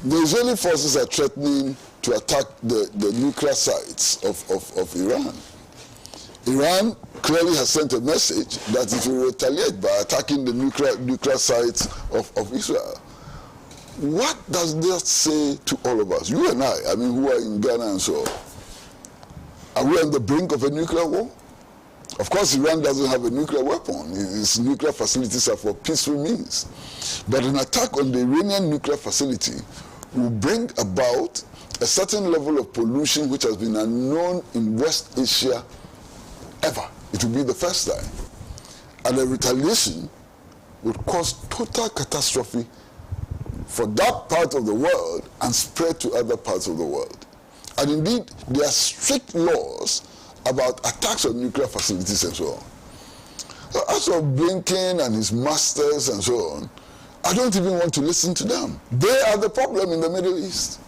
The Israeli forces are threatening to attack the nuclear sites of Iran. Iran clearly has sent a message that it will retaliate by attacking the nuclear sites of Israel. What does that say to all of us? You and I mean, who are in Ghana and so on. Are we on the brink of a nuclear war? Of course, Iran doesn't have a nuclear weapon. Its nuclear facilities are for peaceful means. But an attack on the Iranian nuclear facility will bring about a certain level of pollution which has been unknown in West Asia ever. It will be the first time. And a retaliation would cause total catastrophe for that part of the world and spread to other parts of the world. And indeed, there are strict laws about attacks on nuclear facilities and so on. So as for Blinken and his masters and so on, I don't even want to listen to them. They are the problem in the Middle East.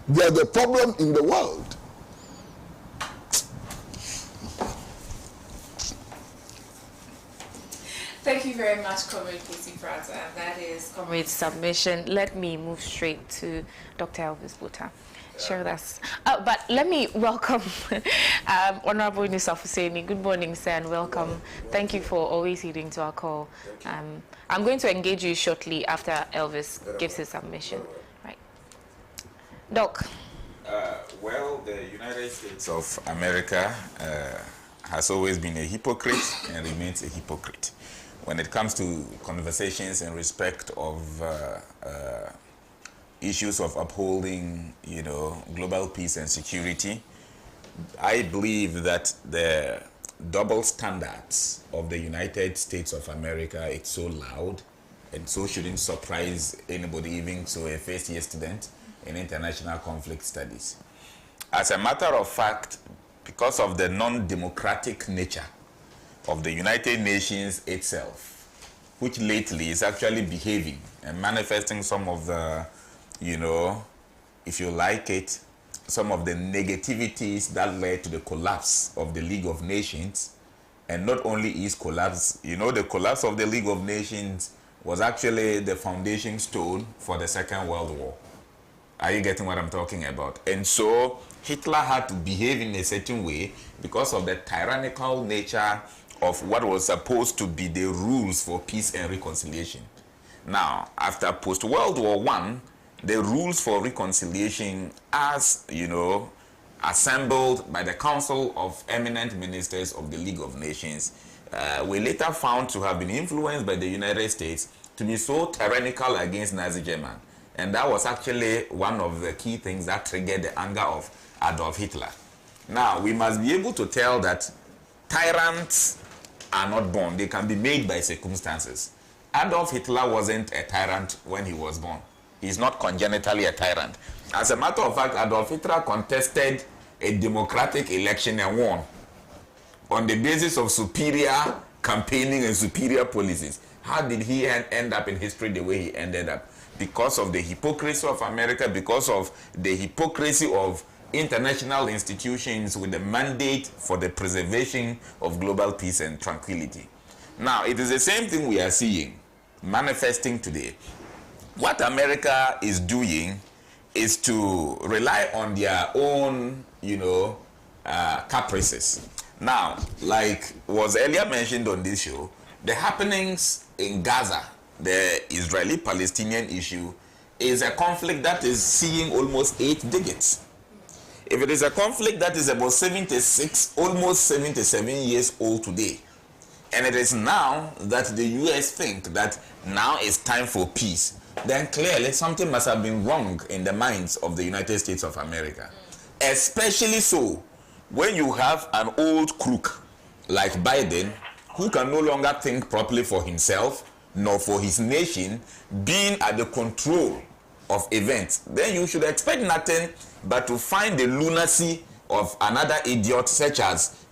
They are the problem in the world. Thank you very much, Comrade Casey Pratt. That is Comrade's submission. Let me move straight to Dr. Elvis Buta. Share with us. But let me welcome Honorable Nusaf Hussaini. Good morning, sir, and welcome. Thank you for always heeding to our call. I'm going to engage you shortly after Elvis gives his submission. Right. Doc. Well, the United States of America has always been a hypocrite and remains a hypocrite when it comes to conversations in respect of issues of upholding, global peace and security. I believe that the double standards of the United States of America, it's so loud, and so shouldn't surprise anybody, even so a first-year student in international conflict studies. As a matter of fact, because of the non-democratic nature of the United Nations itself, which lately is actually behaving and manifesting some of the, if you like it, some of the negativities that led to the collapse of the League of Nations. And not only is collapse, the collapse of the League of Nations was actually the foundation stone for the Second World War. Are you getting what I'm talking about? And so Hitler had to behave in a certain way because of the tyrannical nature of what was supposed to be the rules for peace and reconciliation. Now, after post-World War I, the rules for reconciliation, as assembled by the Council of Eminent Ministers of the League of Nations, were later found to have been influenced by the United States to be so tyrannical against Nazi Germany. And that was actually one of the key things that triggered the anger of Adolf Hitler. Now, we must be able to tell that tyrants are not born. They can be made by circumstances. Adolf Hitler wasn't a tyrant when he was born. He's not congenitally a tyrant. As a matter of fact, Adolf Hitler contested a democratic election and won on the basis of superior campaigning and superior policies. How did he end up in history the way he ended up? Because of the hypocrisy of America, because of the hypocrisy of international institutions with the mandate for the preservation of global peace and tranquility. Now, it is the same thing we are seeing manifesting today. What America is doing is to rely on their own, caprices. Now, like was earlier mentioned on this show, the happenings in Gaza, the Israeli-Palestinian issue, is a conflict that is seeing almost 8 decades. If it is a conflict that is about 76, almost 77 years old today, and it is now that the US think that now is time for peace, then clearly something must have been wrong in the minds of the United States of America. Especially so when you have an old crook like Biden, who can no longer think properly for himself nor for his nation, being at the control of events. Then you should expect nothing but to find the lunacy of another idiot such as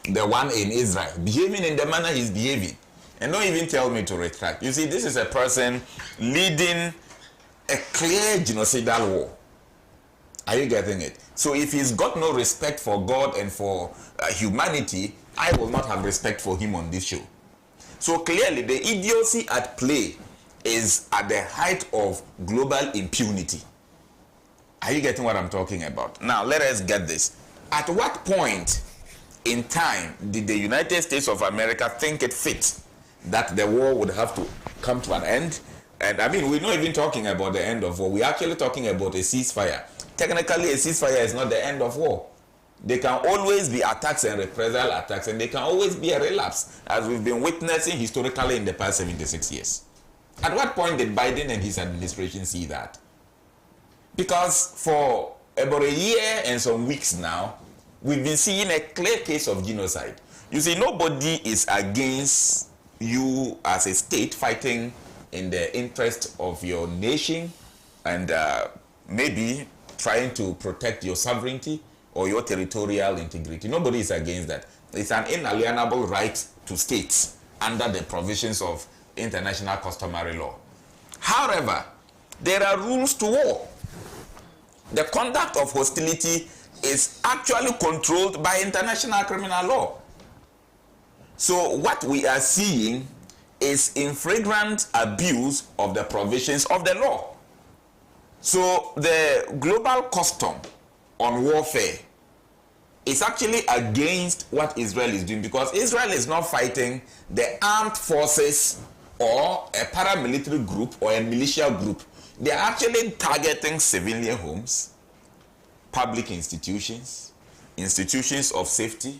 the one in Israel, behaving in the manner he's behaving. And don't even tell me to retract. You see, this is a person leading a clear genocidal war. Are you getting it? So if he's got no respect for God and for humanity, I will not have respect for him on this show. So clearly, the idiocy at play is at the height of global impunity. Are you getting what I'm talking about? Now, let us get this. At what point in time did the United States of America think it fit that the war would have to come to an end? And I mean, we're not even talking about the end of war. We're actually talking about a ceasefire. Technically, a ceasefire is not the end of war. There can always be attacks and reprisal attacks, and there can always be a relapse, as we've been witnessing historically in the past 76 years. At what point did Biden and his administration see that? Because for about a year and some weeks now, we've been seeing a clear case of genocide. You see, nobody is against you as a state fighting in the interest of your nation and maybe trying to protect your sovereignty or your territorial integrity. Nobody is against that. It's an inalienable right to states under the provisions of international customary law. However, there are rules to war. The conduct of hostility is actually controlled by international criminal law. So what we are seeing is in flagrant abuse of the provisions of the law. So the global custom on warfare is actually against what Israel is doing, because Israel is not fighting the armed forces or a paramilitary group or a militia group. They are actually targeting civilian homes, public institutions, institutions of safety,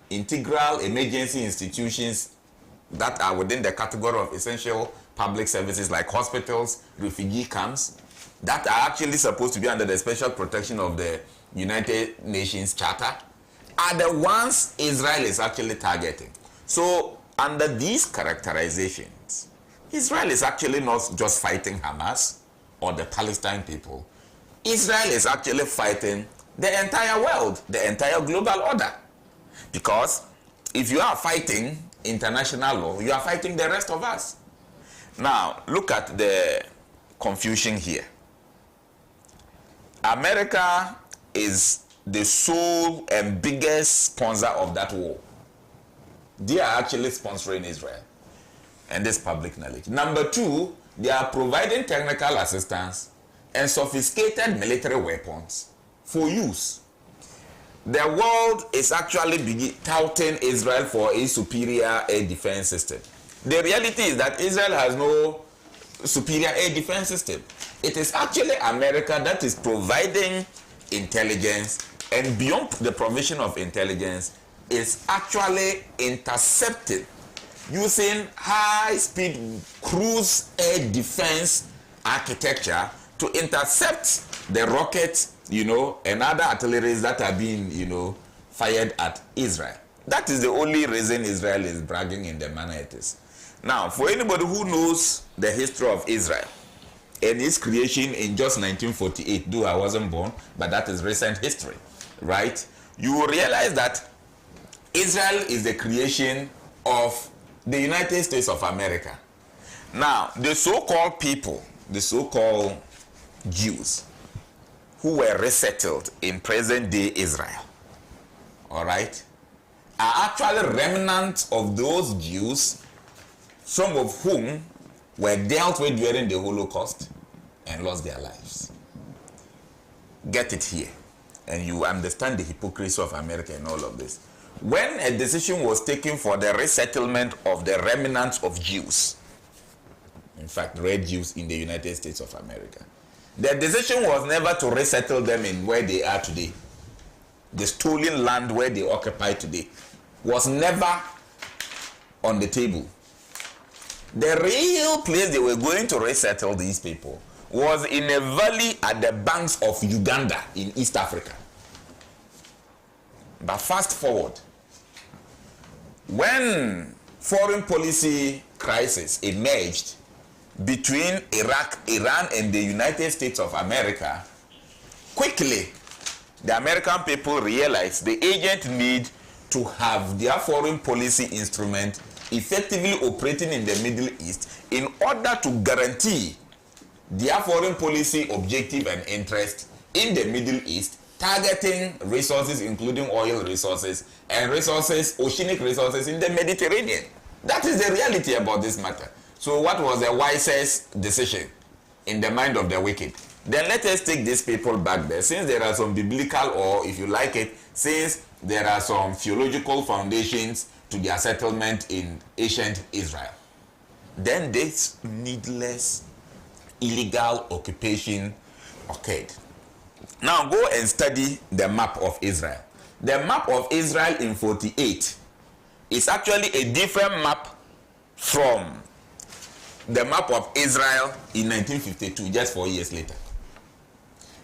integral emergency institutions that are within the category of essential public services like hospitals, refugee camps, that are actually supposed to be under the special protection of the United Nations Charter, are the ones Israel is actually targeting. So under these characterizations, Israel is actually not just fighting Hamas or the Palestine people. Israel is actually fighting the entire world, the entire global order. Because if you are fighting international law, you are fighting the rest of us. Now, look at the confusion here. America is the sole and biggest sponsor of that war. They are actually sponsoring Israel, and this public knowledge. Number two, they are providing technical assistance and sophisticated military weapons for use. The world is actually touting Israel for a superior air defense system. The reality is that Israel has no superior air defense system. It is actually America that is providing intelligence, and beyond the provision of intelligence, is actually intercepting using high-speed cruise air defense architecture to intercept the rockets, and other artilleries that are being, fired at Israel. That is the only reason Israel is bragging in the manner it is. Now, for anybody who knows the history of Israel and its creation in just 1948, though I wasn't born, but that is recent history, right? You will realize that Israel is the creation of the United States of America. Now, the so-called people, the so-called Jews, who were resettled in present-day Israel, all right, are actually remnants of those Jews, some of whom were dealt with during the Holocaust and lost their lives. Get it here, and you understand the hypocrisy of America and all of this. When a decision was taken for the resettlement of the remnants of Jews, in fact, red Jews in the United States of America, the decision was never to resettle them in where they are today. The stolen land where they occupy today was never on the table. The real place they were going to resettle these people was in a valley at the banks of Uganda in East Africa. But fast forward, when foreign policy crisis emerged between Iraq, Iran, and the United States of America, quickly the American people realized the urgent need to have their foreign policy instrument effectively operating in the Middle East in order to guarantee their foreign policy objective and interest in the Middle East, targeting resources including oil resources and resources, oceanic resources in the Mediterranean. That is the reality about this matter. So what was the wisest decision in the mind of the wicked? Then let us take these people back there. Since there are some biblical, or if you like it, since there are some theological foundations to their settlement in ancient Israel, then this needless, illegal occupation occurred. Now go and study the map of Israel. The map of Israel in 48 is actually a different map from the map of Israel in 1952, just 4 years later.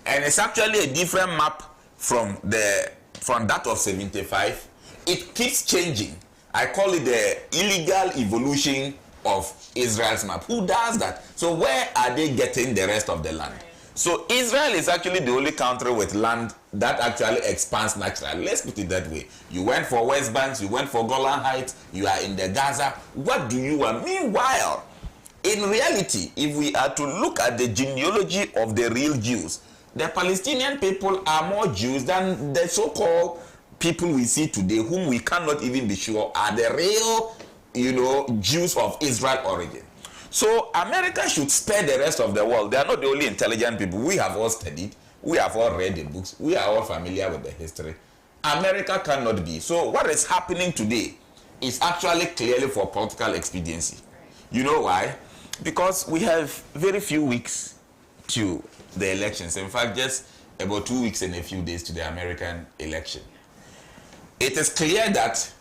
And it's actually a different map from that of 75. It keeps changing. I call it the illegal evolution of Israel's map. Who does that? So where are they getting the rest of the land? So Israel is actually the only country with land that actually expands naturally. Let's put it that way. You went for West Bank, you went for Golan Heights, you are in the Gaza. What do you want? Meanwhile, in reality, if we are to look at the genealogy of the real Jews, the Palestinian people are more Jews than the so-called people we see today, whom we cannot even be sure are the real, Jews of Israel origin. So America should spare the rest of the world. They are not the only intelligent people. We have all studied. We have all read the books. We are all familiar with the history. America cannot be. So what is happening today is actually clearly for political expediency. You know why? Because we have very few weeks to the elections. In fact, just about 2 weeks and a few days to the American election. It is clear that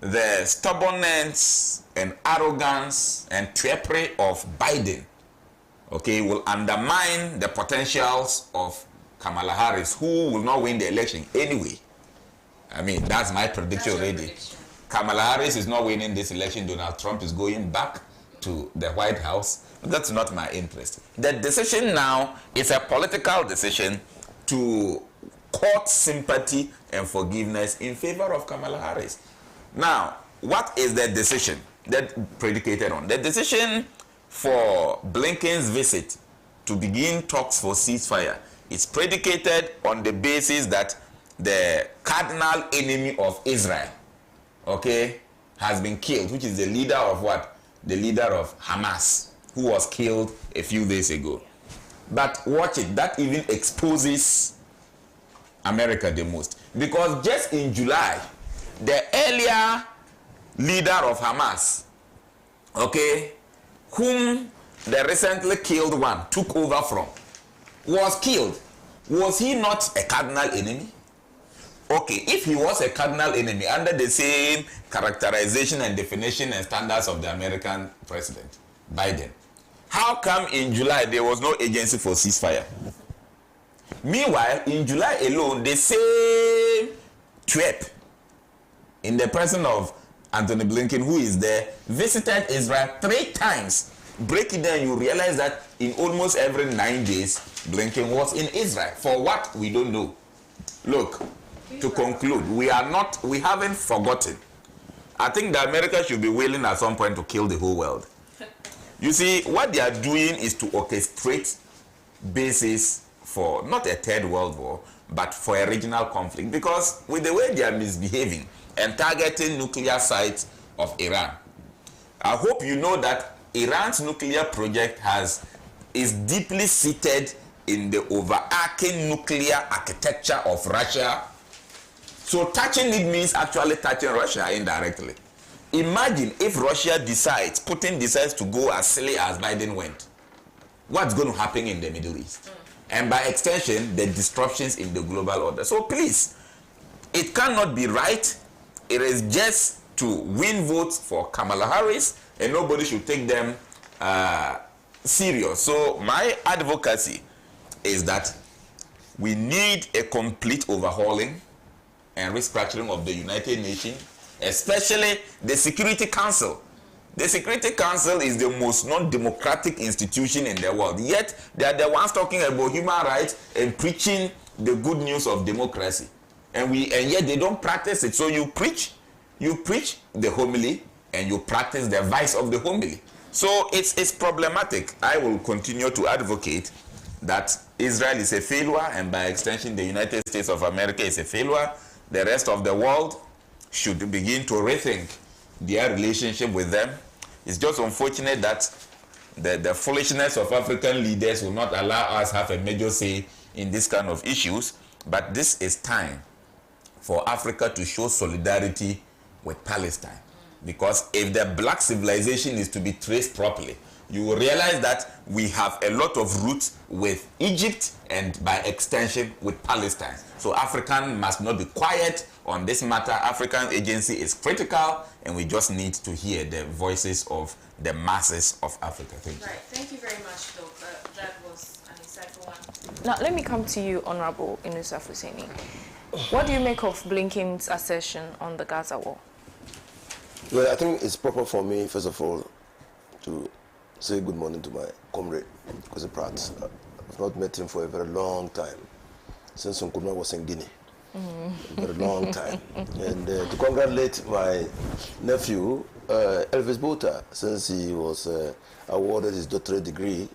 the stubbornness and arrogance and treachery of Biden, will undermine the potentials of Kamala Harris, who will not win the election anyway. I mean, that's my prediction already. Kamala Harris is not winning this election. Donald Trump is going back to the White House. That's not my interest. The decision now is a political decision to court sympathy and forgiveness in favor of Kamala Harris. Now, what is the decision that predicated on? The decision for Blinken's visit to begin talks for ceasefire is predicated on the basis that the cardinal enemy of Israel, has been killed, which is the leader of what? The leader of Hamas, who was killed a few days ago. But watch it, that even exposes America the most. Because just in July, the earlier leader of Hamas, whom the recently killed one took over from, was killed. Was he not a cardinal enemy? If he was a cardinal enemy under the same characterization and definition and standards of the American president, Biden, how come in July there was no agency for ceasefire? Meanwhile, in July alone, the same twerp, in the person of Anthony Blinken, who is there, visited Israel 3 times. Break it down, you realize that in almost every 9 days, Blinken was in Israel. For what? We don't know. Look, to conclude, we haven't forgotten. I think that America should be willing at some point to kill the whole world. You see, what they are doing is to orchestrate bases for not a third world war, but for a regional conflict. Because with the way they are misbehaving and targeting nuclear sites of Iran, I hope you know that Iran's nuclear project is deeply seated in the overarching nuclear architecture of Russia. So touching it means actually touching Russia indirectly. Imagine if Putin decides to go as silly as Biden went. What's going to happen in the Middle East? And by extension, the disruptions in the global order. So please, it cannot be right. It is just to win votes for Kamala Harris, and nobody should take them serious. So my advocacy is that we need a complete overhauling and restructuring of the United Nations, especially the Security Council. The Security Council is the most non-democratic institution in the world. Yet, they are the ones talking about human rights and preaching the good news of democracy. And yet they don't practice it. So you preach the homily and you practice the vice of the homily. So it's problematic. I will continue to advocate that Israel is a failure, and by extension, the United States of America is a failure. The rest of the world should begin to rethink their relationship with them. It's just unfortunate that the foolishness of African leaders will not allow us have a major say in this kind of issues. But this is time for Africa to show solidarity with Palestine. Because if the black civilization is to be traced properly, you will realize that we have a lot of roots with Egypt and by extension with Palestine. So African must not be quiet on this matter. African agency is critical, and we just need to hear the voices of the masses of Africa. Thank you. Right. Thank you very much, Doc. That was an insightful one. Now, let me come to you, Honorable Inusaf Hussaini. What do you make of Blinken's assertion on the Gaza war? Well, I think it's proper for me, first of all, to say good morning to my comrade, Kwesi Pratt. I've not met him for a very long time, since Nkrumah was in Guinea. A very long time. And to congratulate my nephew, Elvis Bota, since he was awarded his doctorate degree.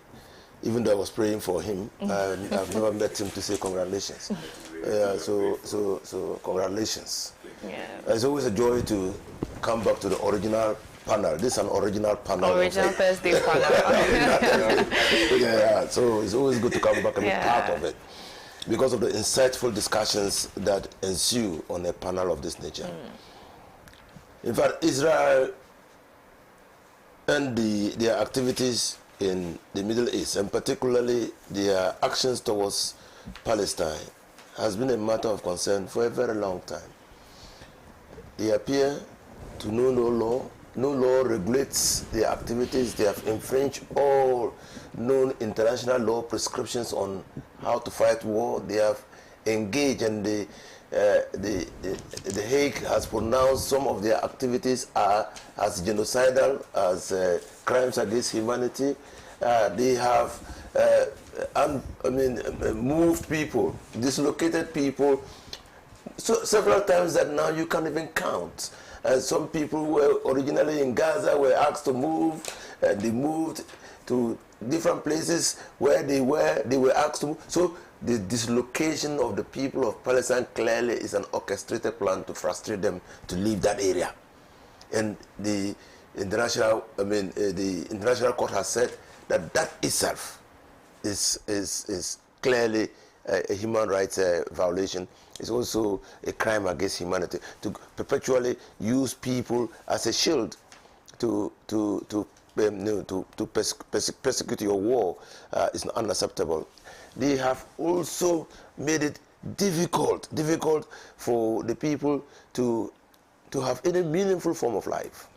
Even though I was praying for him, I've never met him to say congratulations. So congratulations. Yeah. It's always a joy to come back to the original panel. This is an original panel. Original Thursday panel. Yeah, so it's always good to come back and be part of it, because of the insightful discussions that ensue on a panel of this nature. In fact, Israel and their activities in the Middle East, and particularly their actions towards Palestine, has been a matter of concern for a very long time. They appear to know no law. No law regulates their activities. They have infringed all known international law prescriptions on how to fight war. They have engaged, and the Hague has pronounced some of their activities as genocidal, as crimes against humanity. They have moved people, dislocated people, so several times that now you can't even count. Some people who were originally in Gaza were asked to move. They moved to different places where they were asked to move. So the dislocation of the people of Palestine clearly is an orchestrated plan to frustrate them to leave that area. And the international court has said that that itself is clearly a human rights violation. It's also a crime against humanity to perpetually use people as a shield to persecute your war. Is unacceptable. They have also made it difficult for the people to have any meaningful form of life.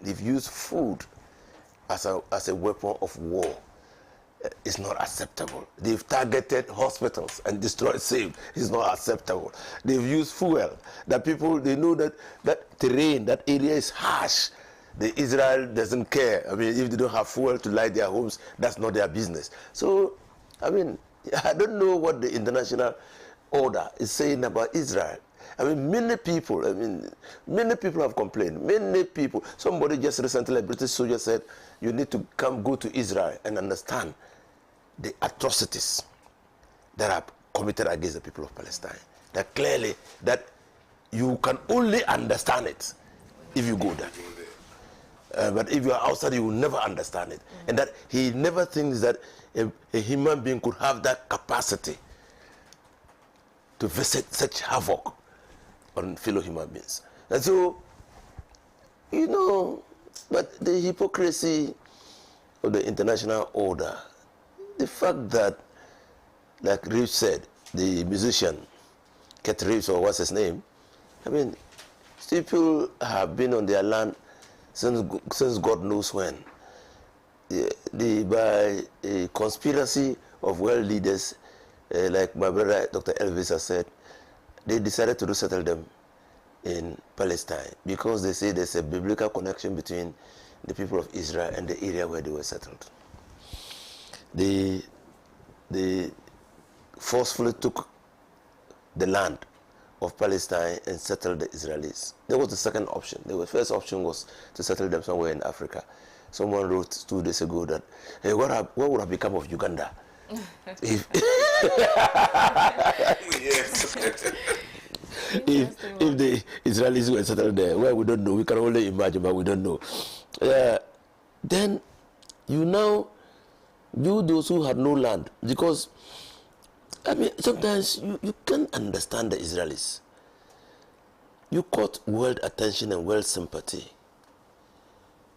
They've used food as a weapon of war. It's not acceptable. They've targeted hospitals and destroyed saved. It's not acceptable. They've used fuel. That people, they know that terrain, that area is harsh. The Israel doesn't care. I mean, if they don't have fuel to light their homes, that's not their business. So, I mean, I don't know what the international order is saying about Israel. I mean, many people have complained. Many people. Somebody just recently, a British soldier said, you need to go to Israel and understand the atrocities that are committed against the people of Palestine. That clearly, that you can only understand it if you go there. But if you are outside, you will never understand it. And that he never thinks that a human being could have that capacity to visit such havoc on fellow human beings. And so, but the hypocrisy of the international order, the fact that, like Reeves said, the musician, Ket Reeves, or what's his name, I mean, people have been on their land since God knows when. By a conspiracy of world leaders, like my brother Dr. Elvis has said, they decided to resettle them in Palestine because they say there's a biblical connection between the people of Israel and the area where they were settled. They forcefully took the land of Palestine and settled the Israelis. That was the second option. The first option was to settle them somewhere in Africa. Someone wrote 2 days ago that, hey, what would have become of Uganda? if the Israelis were settled there? Well, we don't know. We can only imagine, but we don't know. then you those who had no land, because I mean, sometimes you can't understand the Israelis. You caught world attention and world sympathy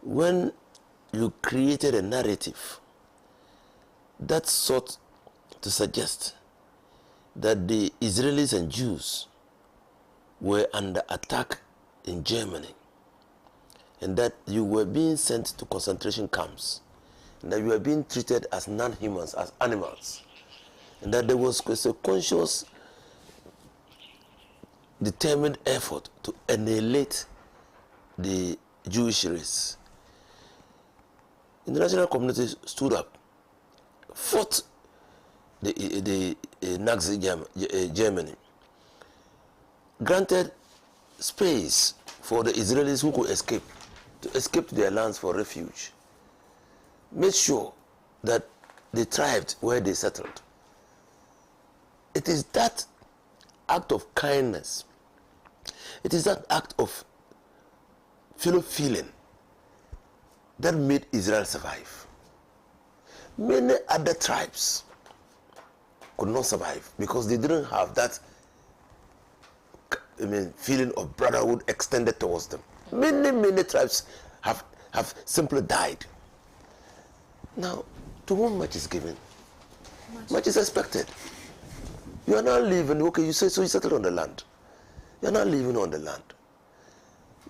when you created a narrative that sought to suggest that the Israelis and Jews were under attack in Germany, and that you were being sent to concentration camps, and that you were being treated as non-humans, as animals, and that there was a conscious, determined effort to annihilate the Jewish race. The international community stood up, fought the Nazi Germany, granted space for the Israelis who could escape to their lands for refuge, made sure that they thrived where they settled. It is that act of kindness, it is that act of fellow feeling that made Israel survive. Many other tribes could not survive because they didn't have that feeling of brotherhood extended towards them. Many tribes have simply died. Now, to whom much is given, much is expected. You are not living, okay, you say, so you settled on the land. You are not living on the land.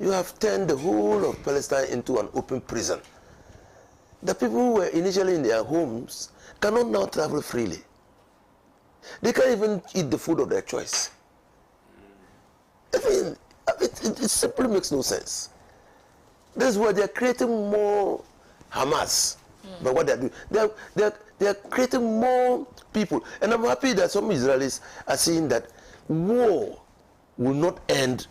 You have turned the whole of Palestine into an open prison. The people who were initially in their homes cannot now travel freely. They can't even eat the food of their choice. I mean, it simply makes no sense. This is why they are creating more Hamas. But what they are doing, they are creating more people. And I'm happy that some Israelis are seeing that war will not end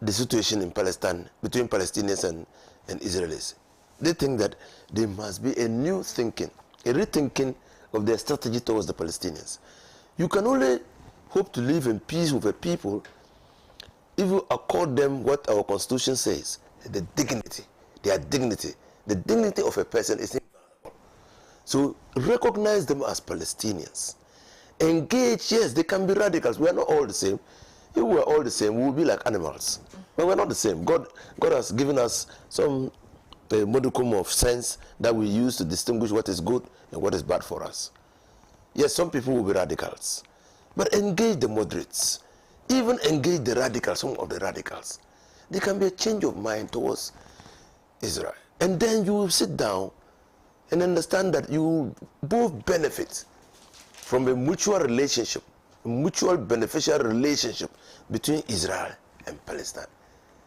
the situation in Palestine, between Palestinians and Israelis. They think that there must be a new thinking, a rethinking of their strategy towards the Palestinians. You can only hope to live in peace with a people if you accord them what our Constitution says, the dignity, their dignity. The dignity of a person is inviolable. So recognize them as Palestinians. Engage, yes, they can be radicals. We are not all the same. If we were all the same, we would be like animals. But we're not the same. God has given us some modicum of sense that we use to distinguish what is good and what is bad for us. Yes, some people will be radicals. But engage the moderates. Even engage the radicals, some of the radicals. There can be a change of mind towards Israel. And then you will sit down and understand that you both benefit from a mutual relationship, a mutual beneficial relationship between Israel and Palestine.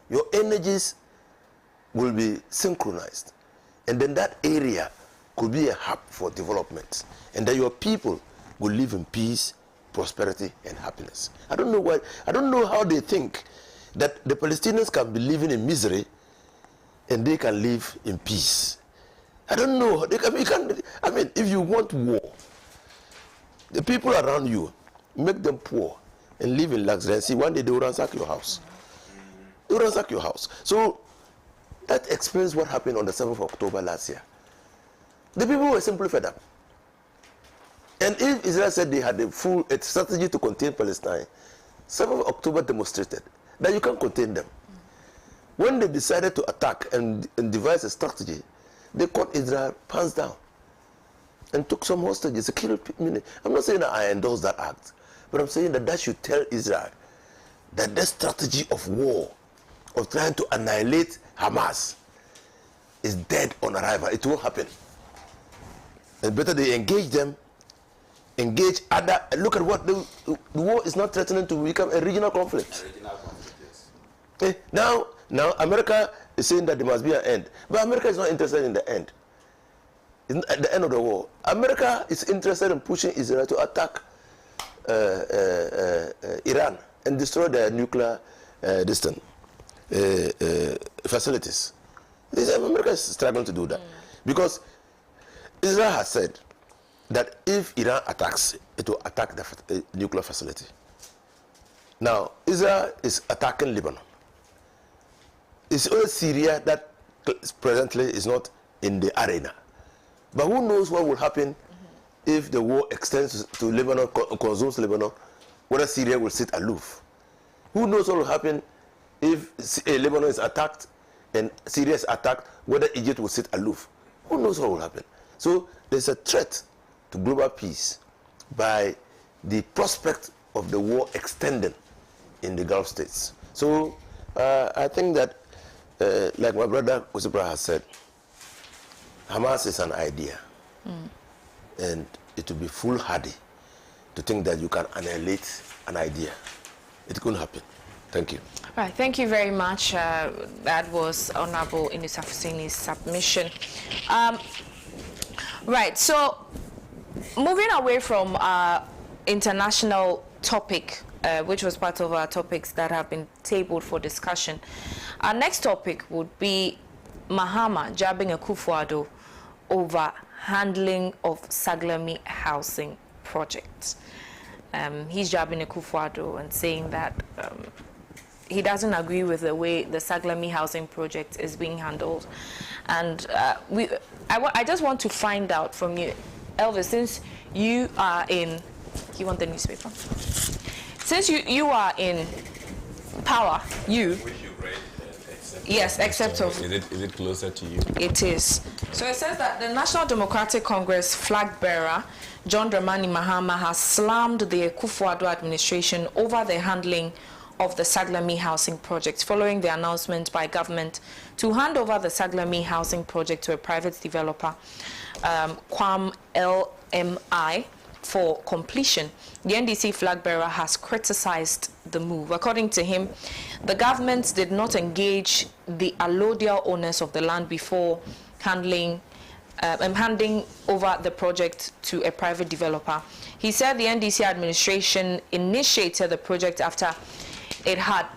Your energies will be synchronized. And then that area could be a hub for development. And then your people will live in peace, prosperity, and happiness. I don't know how they think that the Palestinians can be living in misery and they can live in peace. I don't know. If you want war, the people around you, make them poor and live in luxury, and see one day they will ransack your house. They will ransack your house. So that explains what happened on the 7th of October last year. The people were simply fed up. And if Israel said they had a strategy to contain Palestine, 7th of October demonstrated that you can't contain them. When they decided to attack and devise a strategy, they caught Israel pants down and took some hostages. I'm not saying that I endorse that act, but I'm saying that should tell Israel that their strategy of war, of trying to annihilate Hamas, is dead on arrival. It won't happen. It's better they engage them, engage other. Look at what the war is not threatening to become a regional conflict. Yes. Now America is saying that there must be an end, but America is not interested in the end. At the end of the war, America is interested in pushing Israel to attack Iran and destroy their nuclear facilities. America is struggling to do that because Israel has said that if Iran attacks, it will attack the nuclear facility. Now, Israel is attacking Lebanon. It's only Syria that presently is not in the arena. But who knows what will happen if the war extends to Lebanon, consumes Lebanon, whether Syria will sit aloof. Who knows what will happen if Lebanon is attacked and Syria is attacked, whether Egypt will sit aloof. Who knows what will happen? So there's a threat to global peace by the prospect of the war extending in the Gulf states. So I think that, like my brother Usipra has said, Hamas is an idea. And it will be foolhardy to think that you can annihilate an idea. It couldn't happen. Thank you. Right, thank you very much. That was Honorable Inusa Hussaini's submission. Right, so moving away from our international topic, which was part of our topics that have been tabled for discussion, our next topic would be Mahama jabbing Akufo-Addo over handling of Saglemi housing project. He's jabbing Akufo-Addo and saying that he doesn't agree with the way the Saglemi housing project is being handled. And I just want to find out from you, Elvis, since you are in, you want the newspaper? Since you are in power, you... Yes, except of... Is it closer to you? It is. So it says that the National Democratic Congress flag bearer, John Dramani Mahama, has slammed the Akufo-Addo administration over the handling of the Saglemi housing project, following the announcement by government to hand over the Saglemi housing project to a private developer, Quam LMI, for completion. The NDC flag bearer has criticized the move. According to him, the government did not engage the allodial owners of the land before handing over the project to a private developer. He said the NDC administration initiated the project after it had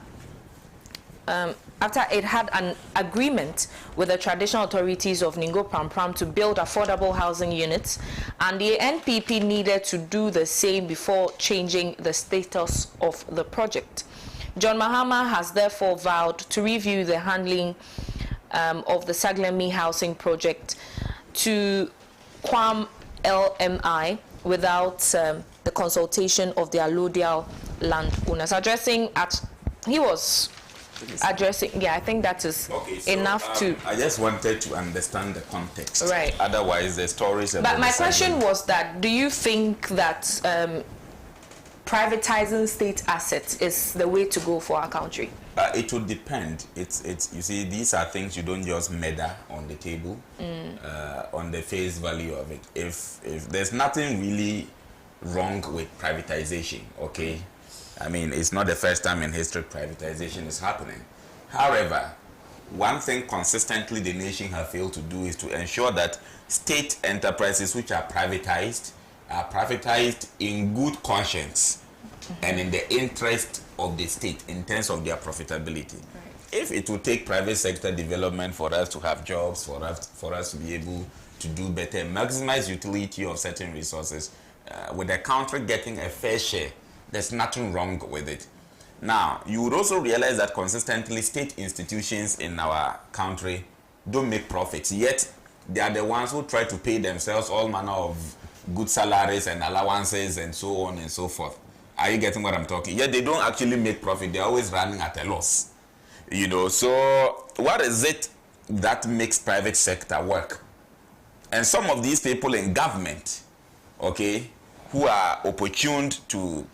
an agreement with the traditional authorities of Ningo Prampram to build affordable housing units, and the NPP needed to do the same before changing the status of the project. John Mahama has therefore vowed to review the handling of the Saglemi housing project to Quam LMI without the consultation of the allodial landowners. He was addressing, yeah, I think that is okay, so, enough to... I just wanted to understand the context. Right. Otherwise, the stories about... But my question was that, do you think that privatizing state assets is the way to go for our country? It would depend. It's you see, these are things you don't just measure on the table, on the face value of it. If there's nothing really wrong with privatization, okay? I mean, it's not the first time in history privatization is happening. However, one thing consistently the nation has failed to do is to ensure that state enterprises which are privatized in good conscience and in the interest of the state in terms of their profitability. Right. If it will take private sector development for us to have jobs, for us to be able to do better, maximize utility of certain resources, with the country getting a fair share, there's nothing wrong with it. Now, you would also realize that consistently state institutions in our country don't make profits, yet they are the ones who try to pay themselves all manner of good salaries and allowances and so on and so forth. Are you getting what I'm talking? Yet they don't actually make profit. They're always running at a loss. You know, so what is it that makes private sector work? And some of these people in government, okay, who are opportuned to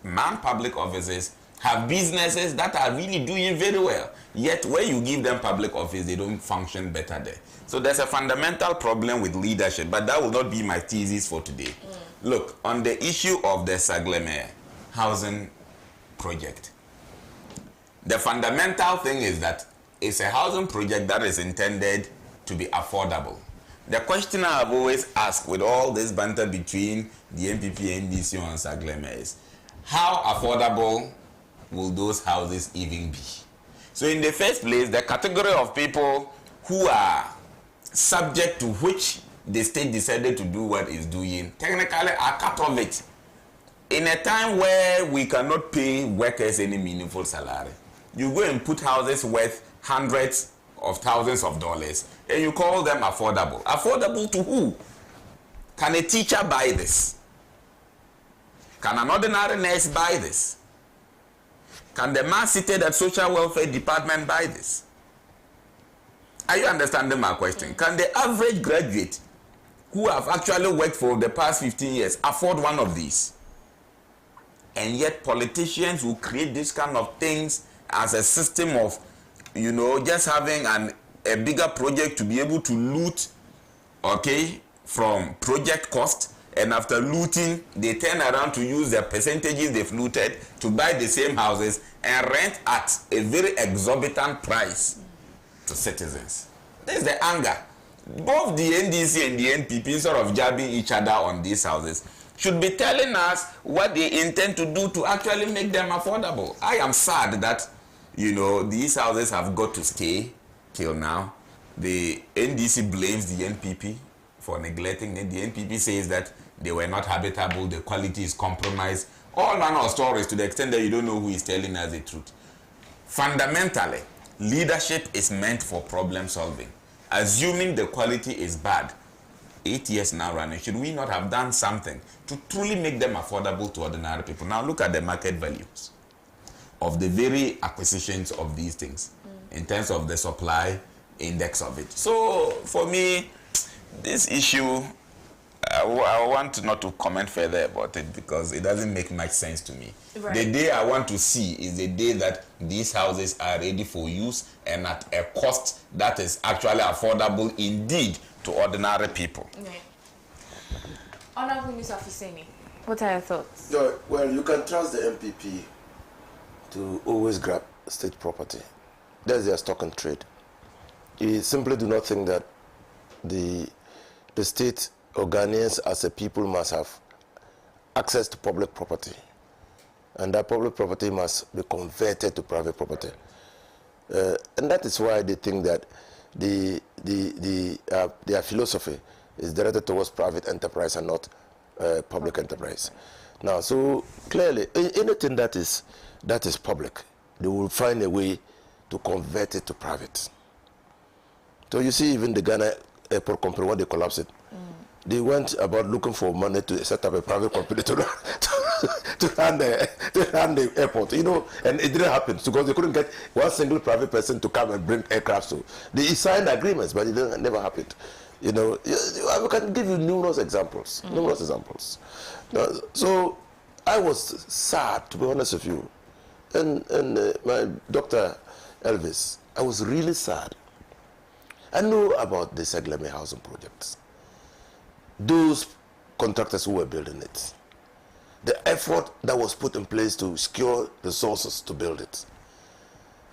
man public offices, have businesses that are really doing very well. Yet when you give them public office, they don't function better there. So there's a fundamental problem with leadership, but that will not be my thesis for today. Look, on the issue of the Saglemi housing project, the fundamental thing is that it's a housing project that is intended to be affordable. The question I've always asked with all this banter between the NPP, NDC, and Saglemi is, how affordable will those houses even be? So in the first place, the category of people who are subject to which the state decided to do what it's doing, technically are cut off it. In a time where we cannot pay workers any meaningful salary, you go and put houses worth hundreds of thousands of dollars, and you call them affordable. Affordable to who? Can a teacher buy this? Can an ordinary nurse buy this? Can the man seated at social welfare department buy this? Are you understanding my question? Can the average graduate who have actually worked for the past 15 years afford one of these? And yet politicians will create this kind of things as a system of, you know, just having a bigger project to be able to loot, okay, from project cost, and after looting, they turn around to use the percentages they've looted to buy the same houses and rent at a very exorbitant price to citizens. This is the anger. Both the NDC and the NPP, instead of jabbing each other on these houses, should be telling us what they intend to do to actually make them affordable. I am sad that, you know, these houses have got to stay till now. The NDC blames the NPP for neglecting it. The NPP says that they were not habitable, the quality is compromised. All manner of stories to the extent that you don't know who is telling us the truth. Fundamentally, leadership is meant for problem solving. Assuming the quality is bad, 8 years now running, should we not have done something to truly make them affordable to ordinary people? Now look at the market values of the very acquisitions of these things in terms of the supply index of it. So for me, this issue, I want not to comment further about it because it doesn't make much sense to me. Right. The day I want to see is the day that these houses are ready for use and at a cost that is actually affordable indeed to ordinary people. Okay. Honorable Mr. Afuseni, what are your thoughts? Yeah, well, you can trust the MPP to always grab state property. That's their stock and trade. You simply do not think that the state or Ghanaians as a people must have access to public property, and that public property must be converted to private property. And that is why they think that their philosophy is directed towards private enterprise and not public enterprise. Now, so clearly, anything that is public, they will find a way to convert it to private. So you see, even the Ghana Airport Company, when they collapsed it, they went about looking for money to set up a private company to run the airport, you know, and it didn't happen because they couldn't get one single private person to come and bring aircraft. So they signed agreements, but it never happened. You know, I can give you numerous examples, So I was sad, to be honest with you, and my Dr. Elvis, I was really sad. I know about the Saglemi housing projects. Those contractors who were building it, the effort that was put in place to secure resources to build it,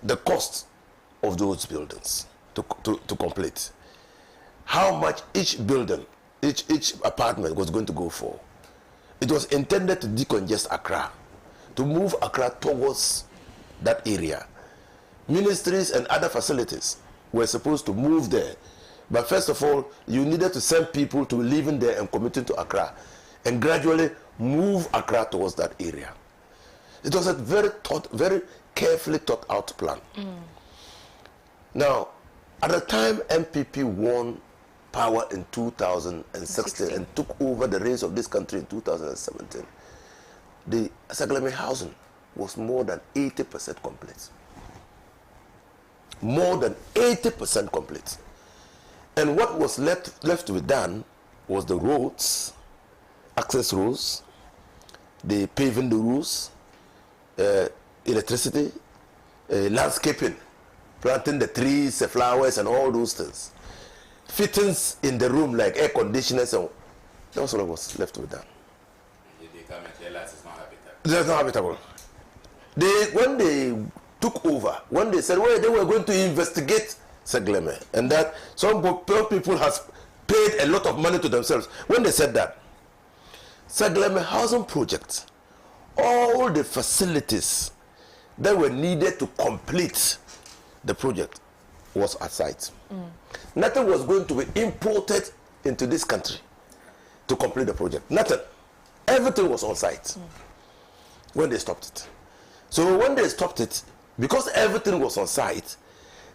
the cost of those buildings to complete, how much each building, each apartment was going to go for. It was intended to decongest Accra, to move Accra towards that area. Ministries and other facilities were supposed to move there. But first of all, you needed to send people to living there and committing to Accra and gradually move Accra towards that area. It was a very carefully thought out plan. Now, at the time MPP won power in 2016 and took over the reins of this country in 2017, the Saglemi housing was more than 80% complete. More than 80% complete. And what was left to be done was the roads, access roads, the paving the roads, electricity, landscaping, planting the trees, the flowers, and all those things. Fittings in the room like air conditioners, and that was what was left to be done. It's not habitable. When they took over, when they said, well, they were going to investigate Saglemi, and that some people has paid a lot of money to themselves. When they said that, Saglemi housing project, all the facilities that were needed to complete the project was at site. Nothing was going to be imported into this country to complete the project. Nothing. Everything was on site when they stopped it. So when they stopped it, because everything was on site,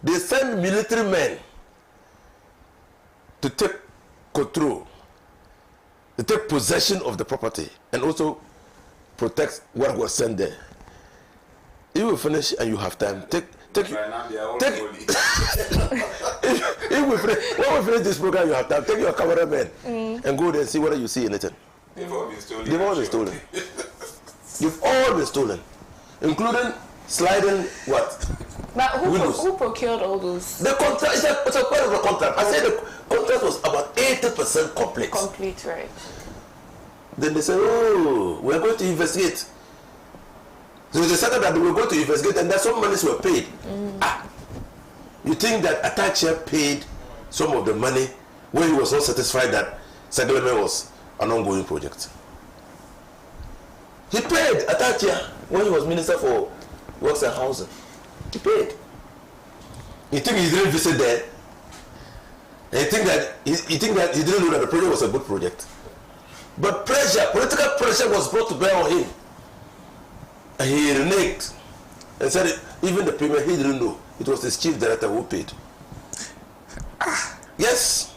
They send military men to take control, to take possession of the property, and also protect what was sent there. You will finish and you have time. If when we finish this program, you have time. Take your cameraman and go there and see whether you see anything. They've all been stolen. They've all been stolen. You've all been stolen, including sliding what? But who procured all those? The contract, it's a part of the contract. I said the contract was about 80% complete. Complete, right. Then they said, oh, we're going to investigate. So they decided that they were going to investigate and that some monies were paid. You think that ACHIAA paid some of the money when he was not satisfied that Saglemi was an ongoing project? He paid ACHIAA when he was Minister for Works and Housing. He paid. You think he didn't visit there? And you think that he didn't know that the project was a good project? But pressure, political pressure was brought to bear on him. And he reneged and said even the premier, he didn't know. It was his chief director who paid. Yes.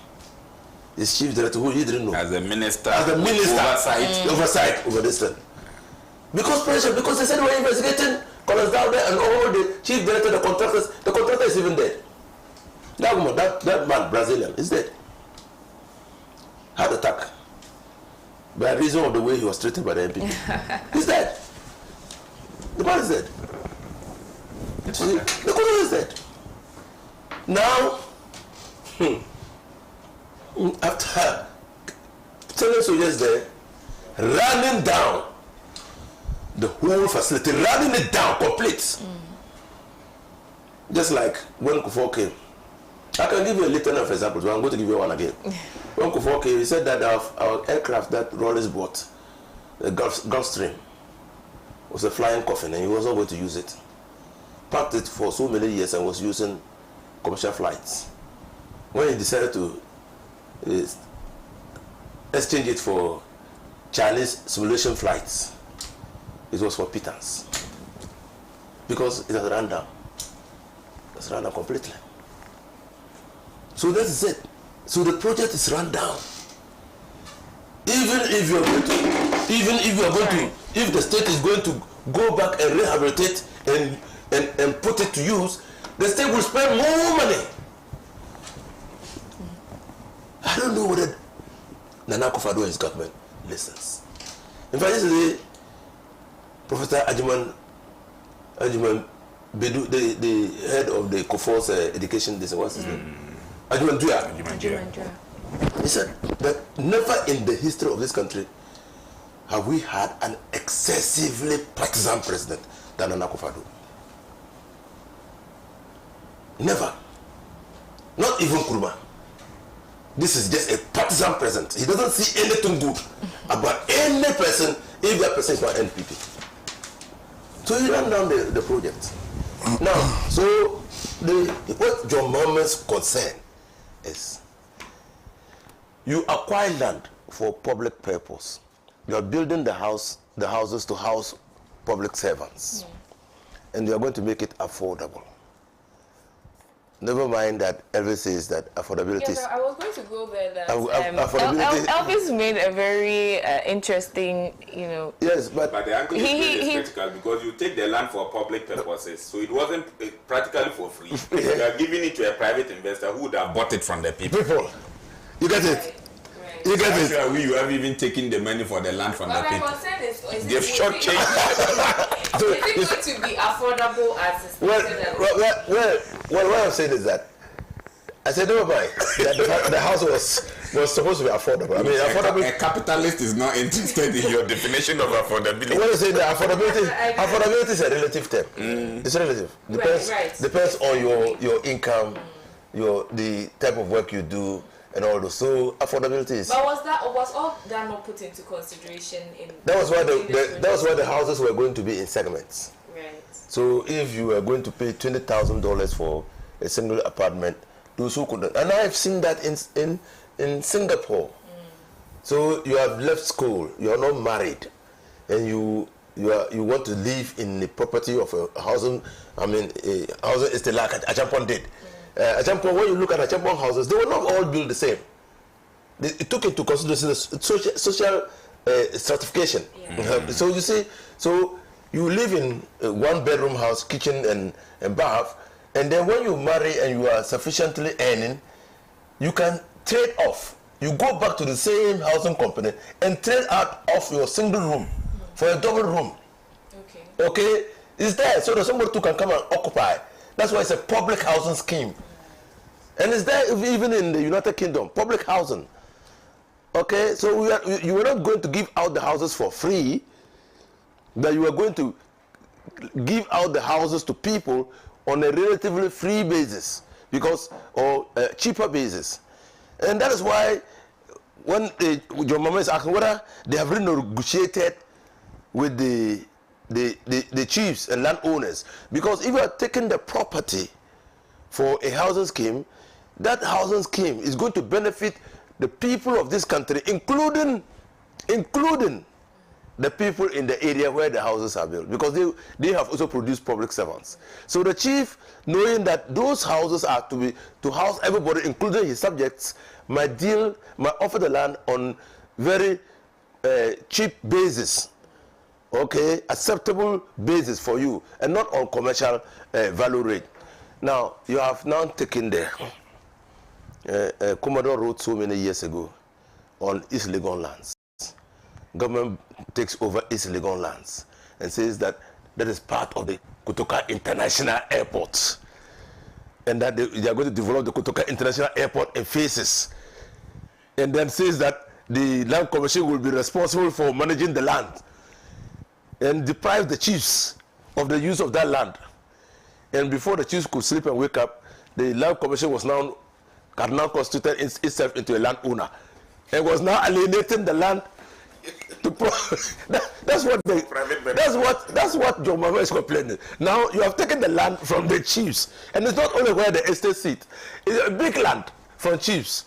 His chief director who he didn't know. As a minister. Oversight over this thing. Because pressure, because they said we're investigating Collins down there and all the chief director, the contractor is even dead. That woman, that man, Brazilian, is dead. Heart attack. By reason of the way he was treated by the MP. He's dead. The man is dead. The contractor is dead. Now, after telling soldiers there, running down the whole facility, running it down complete. Just like when Kufuor came. I can give you a little of examples, but I'm going to give you one again. When Kufuor came, he said that our aircraft that Rollins bought, the Gulfstream, was a flying coffin and he was not going to use it. Packed it for so many years and was using commercial flights. When he decided to exchange it for Chinese simulation flights, it was for pittance. Because it has run down. It's run down completely. So that is it. So the project is run down. Even if the state is going to go back and rehabilitate and put it to use, the state will spend more money. I don't know whether Nana Akufo-Addo and his government listens. In fact, yesterday, Professor Agyekum Bedu, the head of the Kofor's education, what's his name? Agyekum. He said that never in the history of this country have we had an excessively partisan president than Nana Akufo-Addo. Never. Not even Nkrumah. This is just a partisan president. He doesn't see anything good about any person if that person is not NPP. So he ran down the project. Now, so what John Mohammed's concern is, you acquire land for public purpose. You are building the houses to house public servants, and you are going to make it affordable. Never mind that Elvis says that affordability. Yes, I was going to go there. That Elvis made a very interesting, Yes, but the angle is practical because you take the land for public purposes, so it wasn't practically for free. You are giving it to a private investor who would have bought it from the people. You get it. Right. You get it. Actually, you have even taken the money for the land from the people. They've short-changed. Is it going to be affordable as Well, what I'm saying is that I said never mind that the house was supposed to be affordable. I mean, affordability. A capitalist is not interested in your definition of affordability. What I say that affordability is a relative term. It's relative. Depends on your income, the type of work you do, and all those. So affordability is. But was all that not put into consideration in? That was why the houses were going to be in segments. Right. So if you were going to pay $20,000 for a single apartment, those who couldn't, and I've seen that in Singapore. So you have left school, you are not married, and you you want to live in the property of a housing, I mean, a housing estate like Achampon did. Achampon, when you look at Achampon houses, they were not all built the same. It took into consideration the social stratification. So you see, so you live in a one-bedroom house, kitchen and bath, and then when you marry and you are sufficiently earning, you can trade off. You go back to the same housing company and trade out of your single room for a double room. Okay? It's there so that somebody too can come and occupy. That's why it's a public housing scheme. And it's there even in the United Kingdom, public housing. Okay? So you are not going to give out the houses for free, but you are going to give out the houses to people on a relatively free basis or a cheaper basis. And that is why when your mama is asking whether they have renegotiated with the chiefs and landowners, because if you are taking the property for a housing scheme, that housing scheme is going to benefit the people of this country, including the people in the area where the houses are built, because they have also produced public servants. So the chief, knowing that those houses are to house everybody, including his subjects, might offer the land on very cheap basis, okay, acceptable basis for you, and not on commercial value rate. Now, you have now taken the Commodore wrote so many years ago on East Legon lands. Government takes over East Legon lands and says that is part of the Kotoka International Airport, and that they are going to develop the Kotoka International Airport in phases, and then says that the Land Commission will be responsible for managing the land and deprive the chiefs of the use of that land. And before the chiefs could sleep and wake up, the Land Commission had now constituted itself into a landowner and was now alienating the land. That's what John Mama is complaining. Now you have taken the land from the chiefs, and it's not only where the estate sit. It's a big land from chiefs,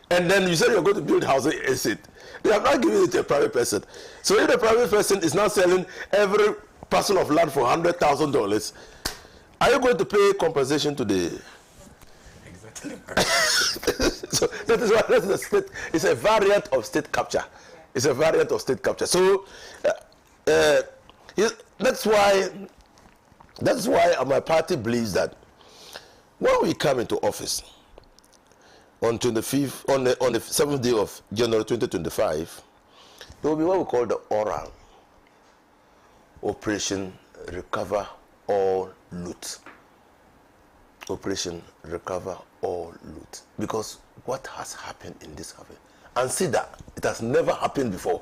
and then you said you're going to build housing estate. They have not given it to a private person. So if the private person is now selling every parcel of land for $100,000, are you going to pay compensation to the? So that is why that's the state. It's a variant of state capture. It's a variant of state capture. So that's why my party believes that when we come into office on the 7th day of January 2025, there will be what we call the oral Operation Recover All Loot. Operation Recover All Loot. Because what has happened in this country? And see that it has never happened before.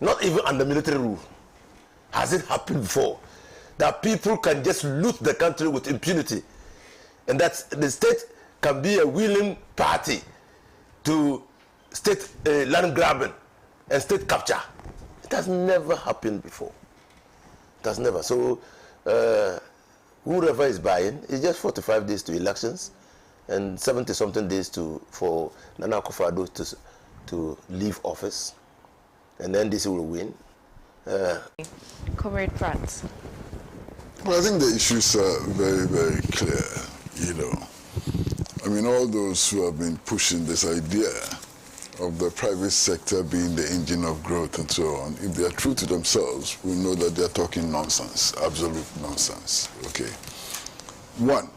Not even under military rule. Has it happened before? That people can just loot the country with impunity. And that the state can be a willing party to state land grabbing and state capture. It has never happened before. It has never. So whoever is buying, it's just 45 days to elections and 70-something days for Nana Akufo-Addo to leave office, and then this will win. Comrade Pratt. Well, I think the issues are very, very clear, you know. I mean, all those who have been pushing this idea of the private sector being the engine of growth and so on, if they are true to themselves, we know that they're talking nonsense, absolute nonsense, okay? One,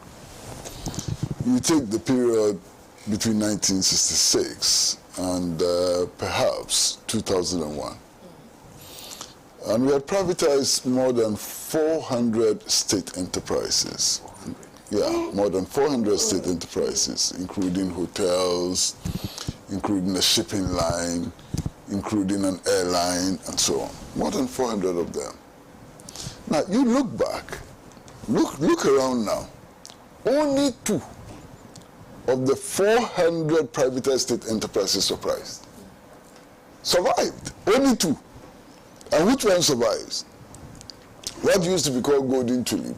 you take the period between 1966 and perhaps 2001, and we had privatized more than 400 state enterprises. Yeah, more than 400 state enterprises, including hotels, including a shipping line, including an airline, and so on. More than 400 of them. Now, you look back, look around now. Only 2 of the 400 privatized state enterprises survived. Only 2. And which one survives? What used to be called Golden Tulip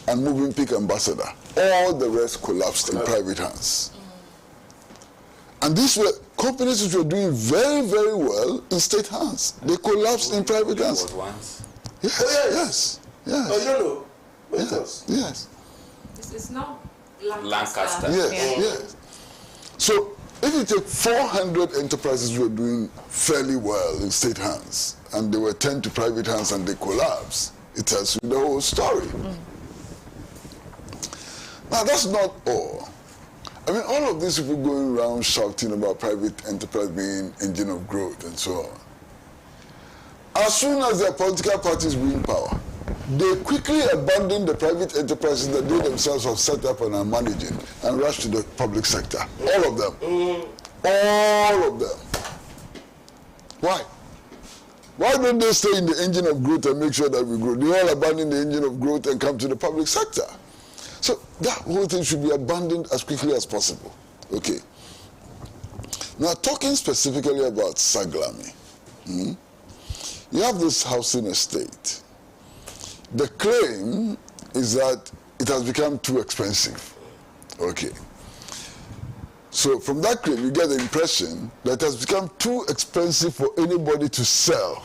and Moving Peak Ambassador. All the rest collapsed in private hands. And these were companies which were doing very, very well in state hands. They collapsed in private hands. Yes, Oh, yes. yes, yes. Oh, you don't know? Yes, yes. It's not Lancaster. Yes, Yeah. yes. So if you take 400 enterprises who were doing fairly well in state hands, and they were turned to private hands and they collapsed, it tells you the whole story. Now that's not all. I mean, all of these people going around shouting about private enterprise being engine of growth and so on. As soon as their political parties win power, they quickly abandon the private enterprises that they themselves have set up and are managing and rush to the public sector. All of them. All of them. Why? Why don't they stay in the engine of growth and make sure that we grow? They all abandon the engine of growth and come to the public sector. So that whole thing should be abandoned as quickly as possible. Okay. Now, talking specifically about Saglemi, you have this housing estate. The claim is that it has become too expensive. Okay. So from that claim, you get the impression that it has become too expensive for anybody to sell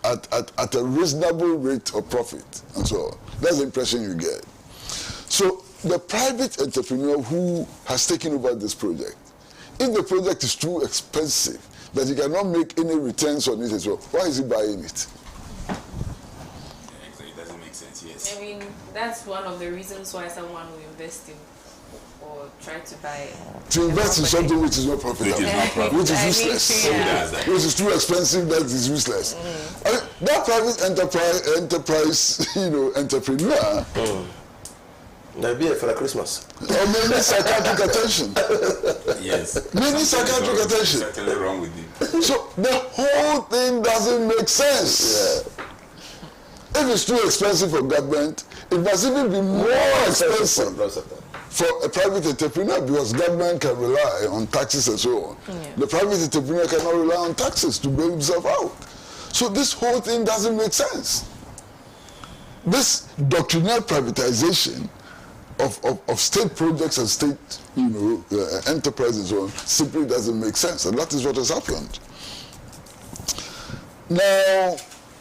at a reasonable rate of profit and so on. That's the impression you get. So the private entrepreneur who has taken over this project, if the project is too expensive that he cannot make any returns on it as well, why is he buying it? It doesn't make sense, yes. I mean, that's one of the reasons why someone will invest in or try to buy. To invest in something which is not profitable, Which is not profitable. which is I mean, useless, yeah. which is too expensive, that is useless. I mean, that private enterprise, entrepreneur, Now be for Christmas. or maybe psychiatric attention. Yes. Maybe psychiatric attention. Certainly wrong with it. So the whole thing doesn't make sense. If it's too expensive for government, it must even be more expensive for a private entrepreneur, because government can rely on taxes and so on. The private entrepreneur cannot rely on taxes to bail himself out. So this whole thing doesn't make sense. This doctrinal privatization of state projects and state enterprises and so on simply doesn't make sense, and that is what has happened. Now,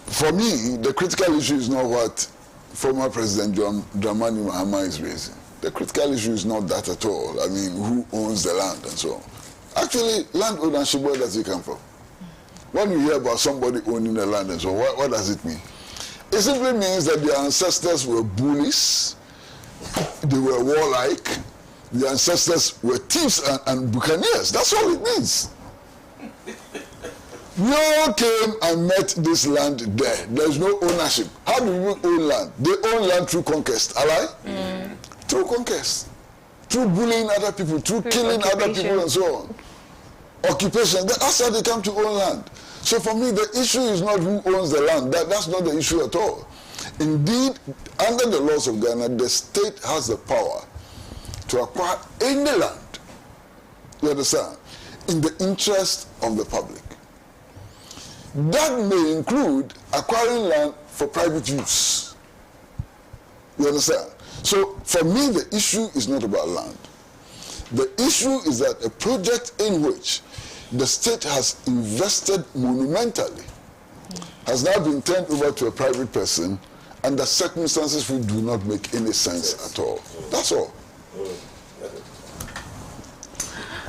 for me, the critical issue is not what former President Dramani Mahama is raising. The critical issue is not that at all. I mean, who owns the land and so on. Actually, land ownership, where does it come from? When you hear about somebody owning the land and so on, what does it mean? It simply means that their ancestors were bullies, they were warlike, their ancestors were thieves and buccaneers. That's all it means. We all came and met this land there. There's no ownership. How do you own land? They own land through conquest. Ally? Through conquest. Through bullying other people, through killing other people and so on. Occupation. That's how they come to own land. So for me, the issue is not who owns the land. That's not the issue at all. Indeed, under the laws of Ghana, the state has the power to acquire any land, you understand, in the interest of the public. That may include acquiring land for private use. You understand? So for me, the issue is not about land. The issue is that a project in which the state has invested monumentally has now been turned over to a private person under circumstances which do not make any sense at all. That's all.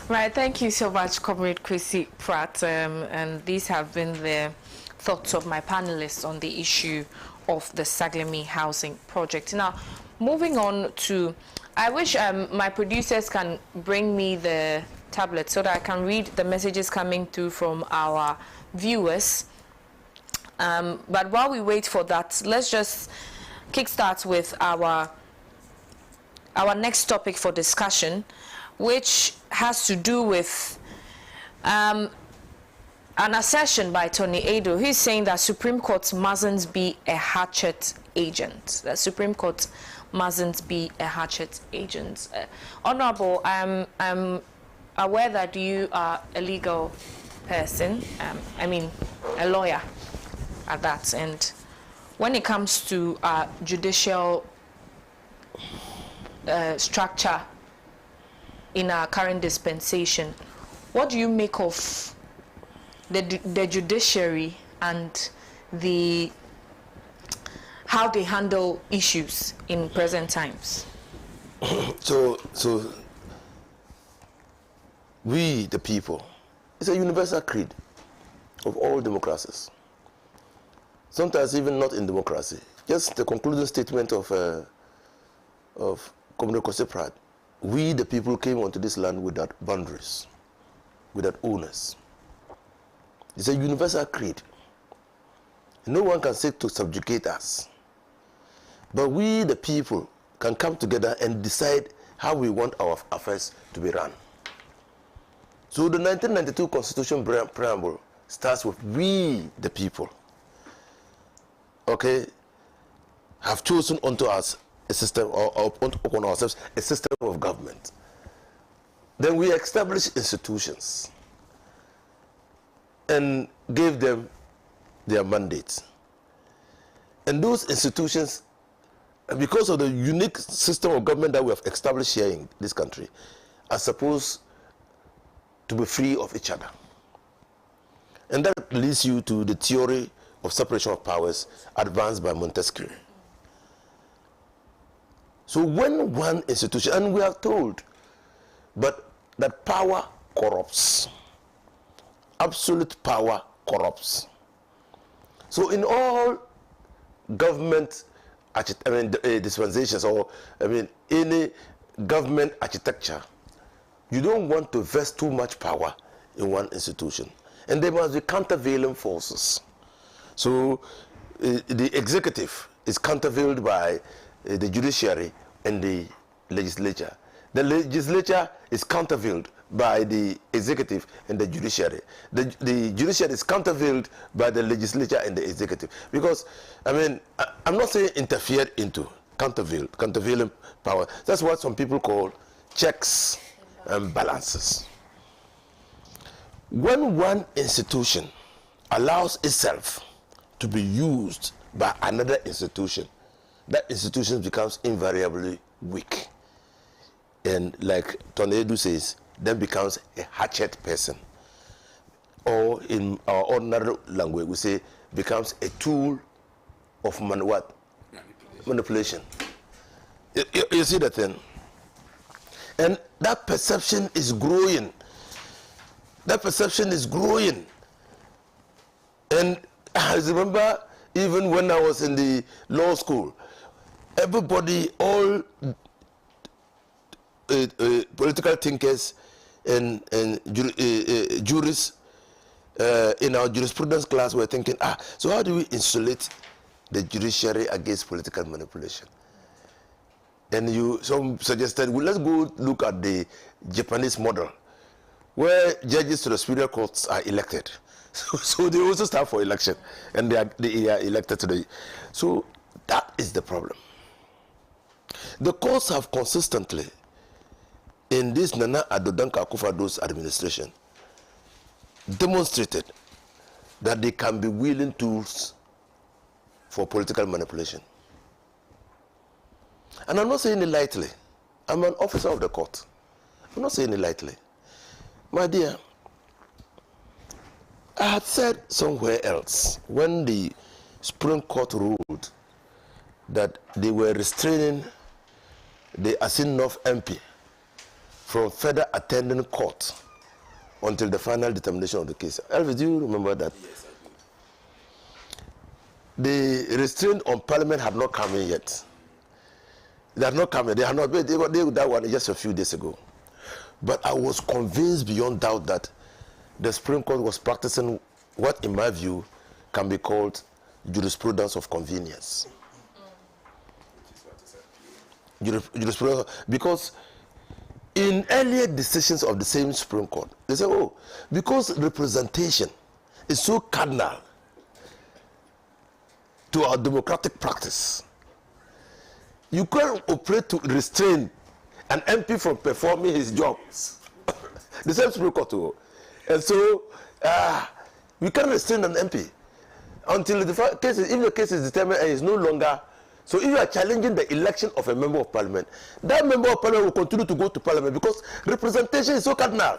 Right, thank you so much, Comrade Kwesi Pratt. And these have been the thoughts of my panelists on the issue of the Saglemi housing project. Now, moving on to, I wish my producers can bring me the tablet so that I can read the messages coming through from our viewers. But while we wait for that, let's just kickstart with our next topic for discussion, which has to do with an assertion by Tony Ado. He's saying that Supreme Court mustn't be a hatchet agent. That Supreme Court mustn't be a hatchet agent. Honorable, I'm aware that you are a legal person, I mean a lawyer at that, and when it comes to judicial structure in our current dispensation, what do you make of the judiciary and how they handle issues in present times? So we, the people, it's a universal creed of all democracies. Sometimes even not in democracy. Just the concluding statement of Commander Kwasi Pratt. We, the people, came onto this land without boundaries, without owners. It's a universal creed. No one can seek to subjugate us. But we, the people, can come together and decide how we want our affairs to be run. So the 1992 Constitution preamble starts with we, the people, okay, have chosen unto us a system, or upon ourselves, a system of government. Then we established institutions and gave them their mandates. And those institutions, because of the unique system of government that we have established here in this country, are supposed to be free of each other. And that leads you to the theory of separation of powers advanced by Montesquieu. So when one institution, and we are told, but that power corrupts. Absolute power corrupts. So in all government dispensations, or any government architecture, you don't want to vest too much power in one institution. And there must be countervailing forces. So the executive is countervailed by the judiciary and the legislature. The legislature is countervailed by the executive and the judiciary. The judiciary is countervailed by the legislature and the executive. Because, I'm not saying interfered into, countervailing power. That's what some people call checks and balances. When one institution allows itself to be used by another institution, that institution becomes invariably weak. And like Tornado says, then becomes a hatchet person. Or in our ordinary language, we say becomes a tool of manipulation. You see that thing? And that perception is growing. That perception is growing. And I remember even when I was in the law school, everybody, all political thinkers and jurists in our jurisprudence class were thinking, so how do we insulate the judiciary against political manipulation? And some suggested, well, let's go look at the Japanese model, where judges to the superior courts are elected. So they also stand for election, and they are elected to the. So that is the problem. The courts have consistently, in this Nana Addo Dankwa Akufo-Addo's administration, demonstrated that they can be willing tools for political manipulation. And I'm not saying it lightly. I'm an officer of the court. I'm not saying it lightly. My dear, I had said somewhere else, when the Supreme Court ruled that they were restraining the Asin North MP from further attending court until the final determination of the case. Elvis, do you remember that? Yes, I do. The restraint on Parliament had not come in yet. They had not come in. They had not. They got that one just a few days ago. But I was convinced beyond doubt that the Supreme Court was practicing what, in my view, can be called jurisprudence of convenience. Jurisprudence, because in earlier decisions of the same Supreme Court, they say, because representation is so cardinal to our democratic practice, you can't operate to restrain an MP from performing his job. The same Supreme Court too. And so, we can't restrain an MP until the case if the case is determined and is no longer. So if you are challenging the election of a member of parliament, that member of parliament will continue to go to parliament because representation is so cardinal.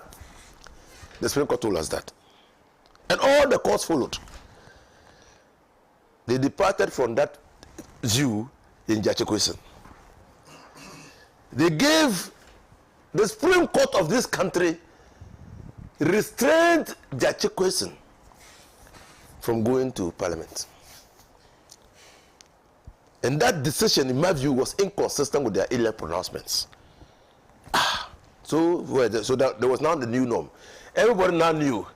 The Supreme Court told us that. And all the courts followed. They departed from that view in AGYEKUM. They gave the Supreme Court of this country restrained AGYEKUM from going to Parliament. And that decision, in my view, was inconsistent with their earlier pronouncements. So there was now the new norm. Everybody now knew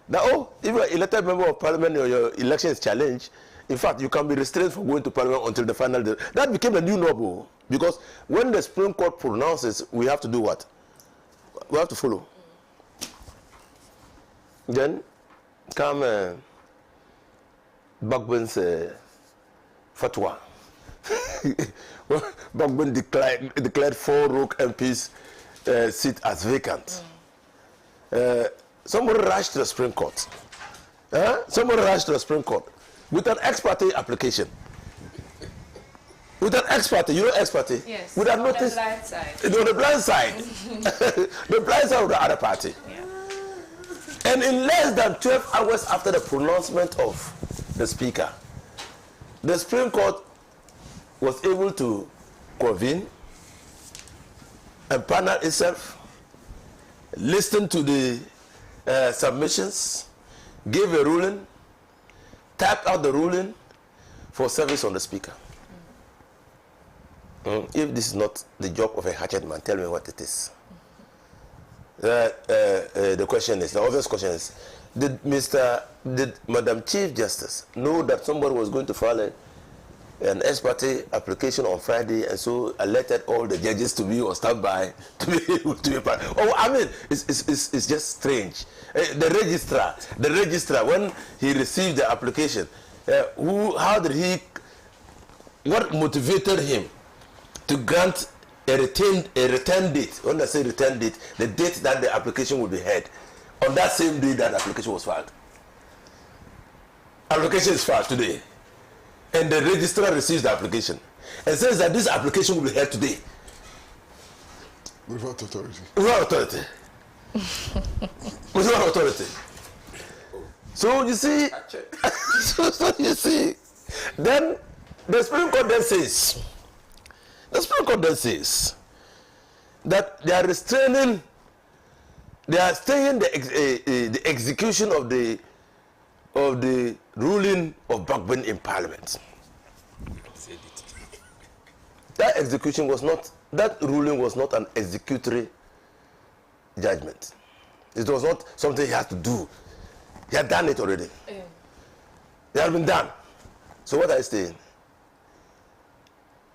that, if you're an elected member of Parliament or your election is challenged, in fact, you can be restrained from going to Parliament until the final day. That became the new norm, because when the Supreme Court pronounces, we have to do what? We have to follow. Then come Bagben's fatwa. Bagben declared 4 Rogue MPs seat as vacant. Somebody rushed to the Supreme Court. Somebody rushed to the Supreme Court with an ex parte application. With an ex parte, you know ex parte? Yes. Without notice. The blind side. On the blind side. The blind side of the other party. Yeah. And in less than 12 hours after the pronouncement of the Speaker, the Supreme Court was able to convene and panel itself, listen to the submissions, gave a ruling, typed out the ruling for service on the Speaker. If this is not the job of a hatchet man, tell me what it is. The question is, the obvious question is, did Madam Chief Justice know that somebody was going to file an ex parte application on Friday, and so alerted all the judges to be on standby to be able to be? Oh, I mean, it's just strange. The registrar, when he received the application, what motivated him to grant a return date? When I say return date, the date that the application will be heard, on that same day that the application was filed. Application is filed today, and the registrar receives the application and says that this application will be heard today. Without authority. Without authority. Without authority. So you see, then the Supreme Court then says, that they are restraining, they are staying the execution of the ruling of Bagben in Parliament. That execution was not, that ruling was not an executory judgment. It was not something he had to do. He had done it already. It had been done. So what are you saying?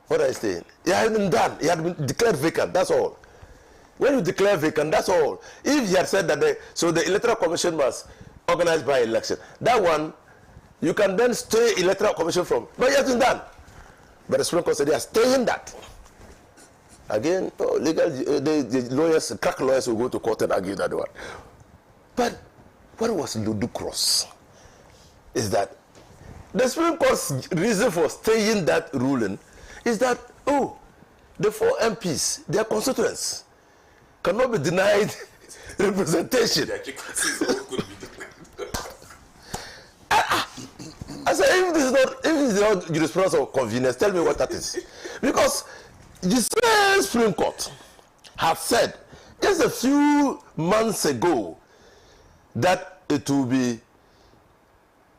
What are you saying? It had been done. It had been declared vacant. That's all. When you declare vacant, that's all. If he had said that, so the Electoral Commission must organize by election, that one, you can then stay Electoral Commission from. But it has been done. But the Supreme Court said they are staying that. Again, the lawyers, crack lawyers will go to court and argue that one. But what was ludicrous is that the Supreme Court's reason for staying that ruling is that, the 4 MPs, their constituents, cannot be denied representation. I said, if this is not jurisprudence of convenience, tell me what that is. Because the same Supreme Court have said just a few months ago that it will be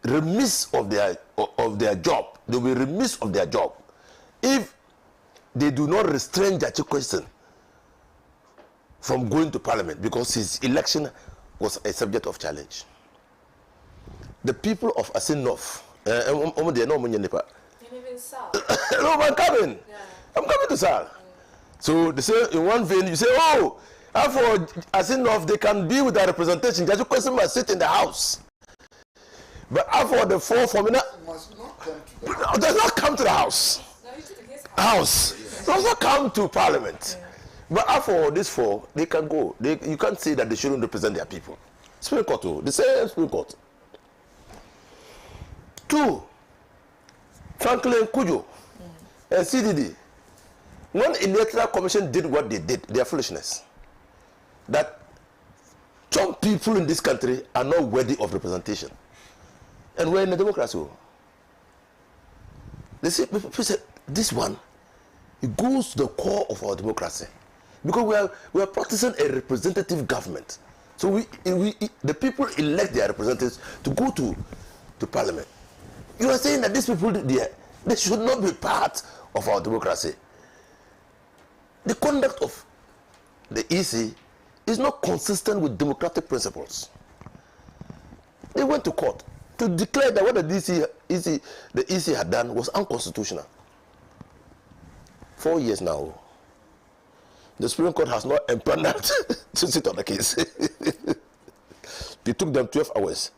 remiss of their job. They will be remiss of their job if they do not restrain AGYEKUM from going to Parliament, because his election was a subject of challenge. The people of Asin North, no, I'm coming. Yeah. I'm coming to Sal. So they say in one vein, you say, for Asin North, they can be with their representation. AGYEKUM must sit in the house. But for the 4 formula, does not come to the house. Does not come to Parliament. Yeah. But for these 4, they can go. You can't say that they shouldn't represent their people. Supreme Court, the same Supreme Court. 2, Franklin Kujo and CDD. When Electoral Commission did what they did, their foolishness, that Some people in this country are not worthy of representation. And we're in a democracy. They say, people say, this one, it goes to the core of our democracy. Because we are practicing a representative government. So the people elect their representatives to go to parliament. You are saying that these people, they should not be part of our democracy. The conduct of the EC is not consistent with democratic principles. They went to court to declare that what the EC had done was unconstitutional. 4 years now. The Supreme Court has not empaneled to sit on the case. It took them 12 hours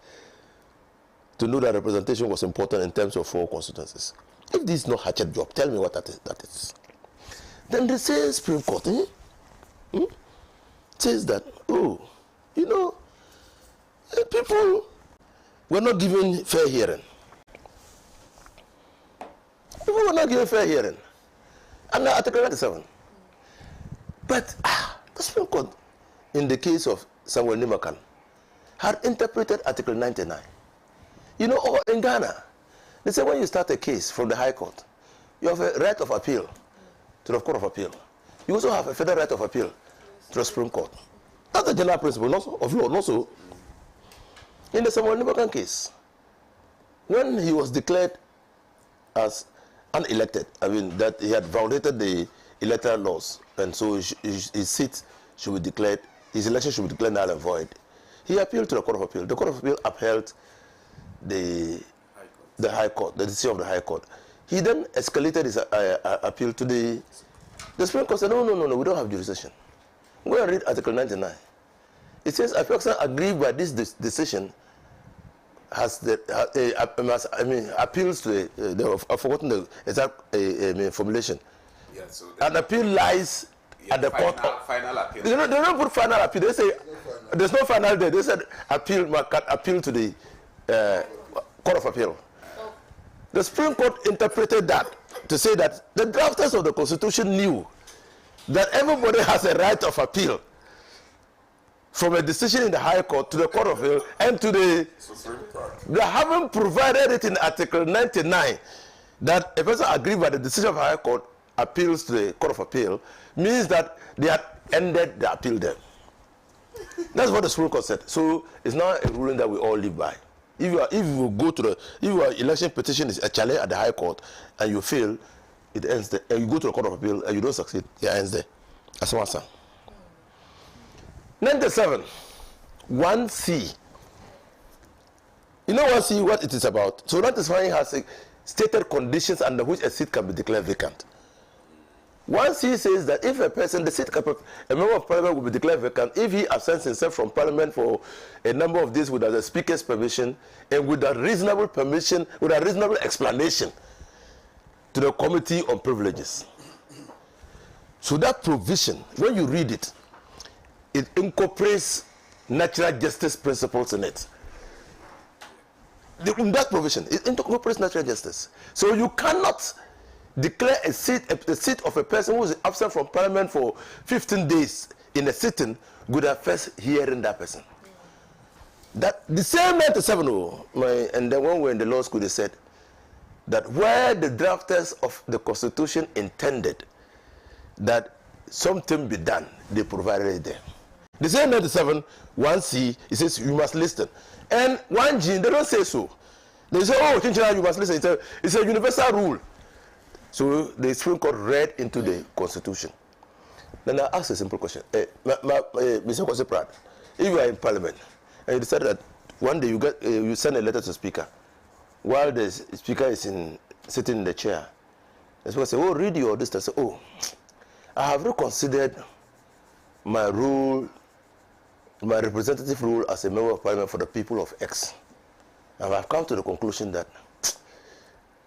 to know that representation was important in terms of 4 constituencies. If this is not hatchet job, tell me what that is. Then the same Supreme Court says that, people were not given fair hearing. People were not given fair hearing. Under Article 97. But the Supreme Court, in the case of Saglemi Makan, had interpreted Article 99. In Ghana, they say when you start a case from the High Court, you have a right of appeal to the Court of Appeal. You also have a federal right of appeal to the Supreme Court. That's the general principle of law. Also, in the Saglemi Makan case, when he was declared as unelected, that he had violated the electoral laws, and so his seat should be declared, his election should be declared null and void. He appealed to the Court of Appeal. The Court of Appeal upheld the High Court, the decision of the High Court. He then escalated his appeal to the Supreme Court. Said, no, we don't have jurisdiction. Go and read Article 99. It says a person aggrieved by this decision has appeals to I've forgotten the exact formulation. Yeah, so an appeal lies at the court. Final appeal. They don't put final appeal. They say there's no final there. They said appeal to the Court of Appeal. Oh. The Supreme Court interpreted that to say that the drafters of the Constitution knew that everybody has a right of appeal from a decision in the High Court to the Court of Appeal and to the Supreme Court. They haven't provided it in Article 99 that a person aggrieved by the decision of the High Court appeals to the Court of Appeal means that they had ended the appeal there. That's what the Supreme Court said. So it's not a ruling that we all live by. If your election petition is a challenge at the High Court and you fail, it ends there. And you go to the Court of Appeal and you don't succeed, it ends there. That's one thing. 97, 1C. You know 1C, what it is about? So notifying has stated conditions under which a seat can be declared vacant. 1C says that if a member of Parliament will be declared vacant if he absents himself from Parliament for a number of days without the Speaker's permission and with a reasonable permission, with a reasonable explanation to the Committee on Privileges. So that provision, when you read it, it incorporates natural justice principles in it. That provision, it incorporates natural justice. So you cannot declare a seat of a person who is absent from Parliament for 15 days in a sitting without first hearing that person. That the same 97, and then when we were in the law school, they said that where the drafters of the Constitution intended that something be done, they provided it there. The same 97, 1C, it says you must listen. And 1G, they don't say so. They say, oh, you must listen. It's a universal rule. So the Supreme Court read into the Constitution. Then I ask a simple question. Mr. Kwasi-Pratt, if you are in Parliament and you decide that one day you send a letter to the Speaker while the Speaker is sitting in the chair, the Speaker says, oh, read your this. I say, oh, I have reconsidered my role, my representative role as a member of Parliament for the people of X. And I've come to the conclusion that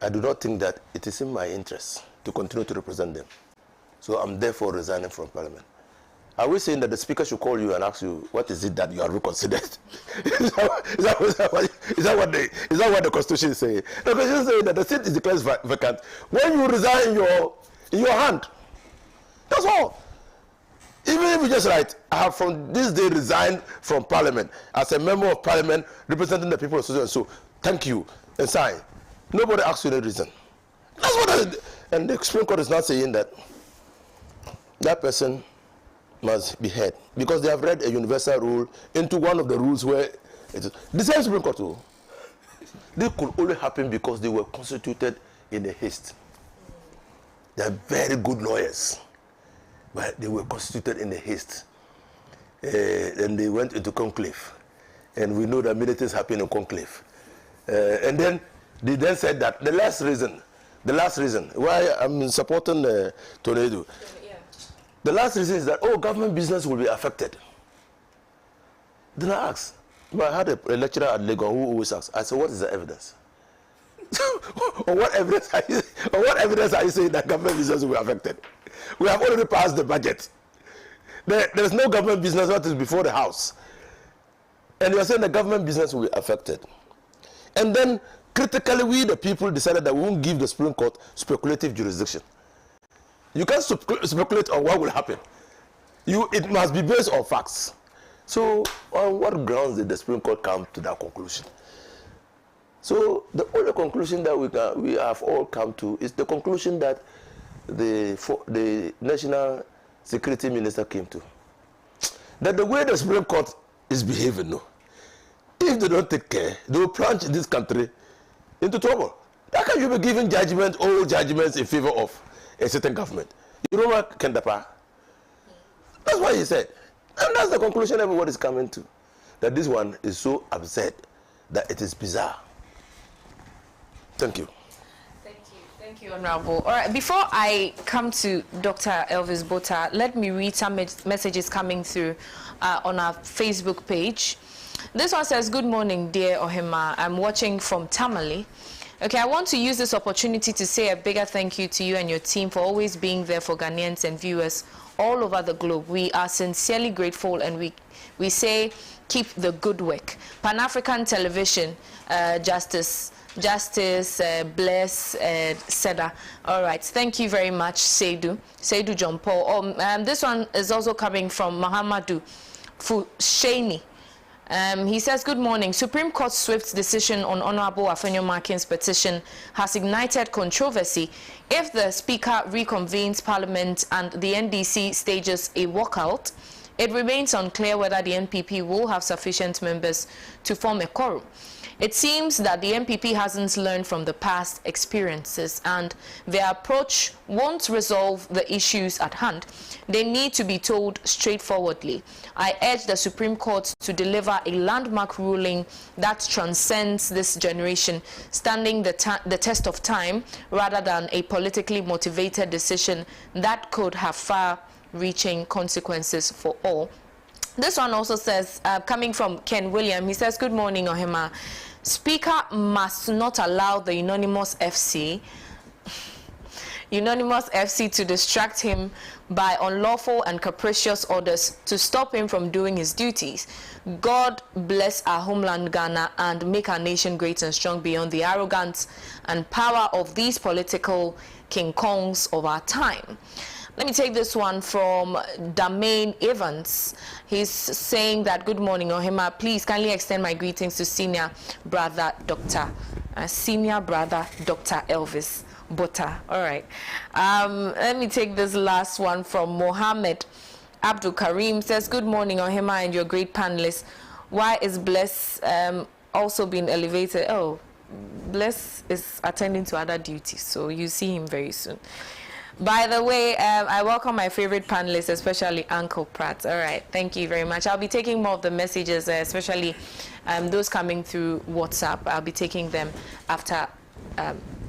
I do not think that it is in my interest to continue to represent them. So I'm therefore resigning from Parliament. Are we saying that the Speaker should call you and ask you, what is it that you have reconsidered? is that what the Constitution is saying? The Constitution is saying that the seat is declared vacant when you resign in your hand. That's all. Even if you just write, I have from this day resigned from Parliament as a member of Parliament representing the people of so and so. Thank you, and sign. Nobody asks you the reason. That's what and the Supreme Court is not saying that that person must be heard because they have read a universal rule into one of the rules where it is. The same Supreme Court too. This could only happen because they were constituted in a haste. They are very good lawyers, but they were constituted in a haste. And they went into conclave. And we know that many things happen in conclave. And then they then said that the last reason why I'm supporting Tornado, the last reason is that, government business will be affected. Then I asked, I had a lecturer at Lagos who always asks, I said, what is the evidence? On what evidence are you saying that government business will be affected? We have already passed the budget. There is no government business that is before the House. And you are saying the government business will be affected. And then, critically, we, the people, decided that we won't give the Supreme Court speculative jurisdiction. You can't speculate on what will happen. It must be based on facts. So, on what grounds did the Supreme Court come to that conclusion? So, the only conclusion that we have all come to is the conclusion that the National Security Minister came to. That the way the Supreme Court is behaving now, if they don't take care, they will plunge this country into trouble. How can you be giving all judgments in favor of a certain government? You know what, Kendapa? That's what he said. And that's the conclusion everybody is coming to. That this one is so absurd that it is bizarre. Thank you. Thank you, Honorable. All right, before I come to Dr. Elvis Botha, let me read some messages coming through on our Facebook page. This one says, good morning, dear OHEMAA. I'm watching from Tamale. Okay, I want to use this opportunity to say a bigger thank you to you and your team for always being there for Ghanaians and viewers all over the globe. We are sincerely grateful, and we say keep the good work. Pan-African Television, Justice Bless Seda. All right, thank you very much, Seidu John Paul. This one is also coming from Mahamadou Fusheni. He says, good morning. Supreme Court's swift decision on Honorable Afenyo-Markin's petition has ignited controversy. If the Speaker reconvenes Parliament and the NDC stages a walkout, it remains unclear whether the NPP will have sufficient members to form a quorum. It seems that the NPP hasn't learned from the past experiences, and their approach won't resolve the issues at hand. They need to be told straightforwardly. I urge the Supreme Court to deliver a landmark ruling that transcends this generation, standing the test of time, rather than a politically motivated decision that could have far-reaching consequences for all. This one also says, coming from Ken William, he says, good morning, OHEMAA. Speaker must not allow the unanimous FC to distract him by unlawful and capricious orders to stop him from doing his duties. God bless our homeland Ghana and make our nation great and strong beyond the arrogance and power of these political King Kongs of our time. Let me take this one from Damain Evans. He's saying that, good morning, OHEMAA. Please kindly extend my greetings to senior brother Dr. Elvis Botha. All right. Let me take this last one from Mohammed Abdul Karim. Says, good morning, OHEMAA and your great panelists. Why is Bless also being elevated? Oh, Bless is attending to other duties, so you see him very soon. By the way, I welcome my favorite panelists, especially Uncle Pratt. All right, thank you very much. I'll be taking more of the messages, especially those coming through WhatsApp. I'll be taking them after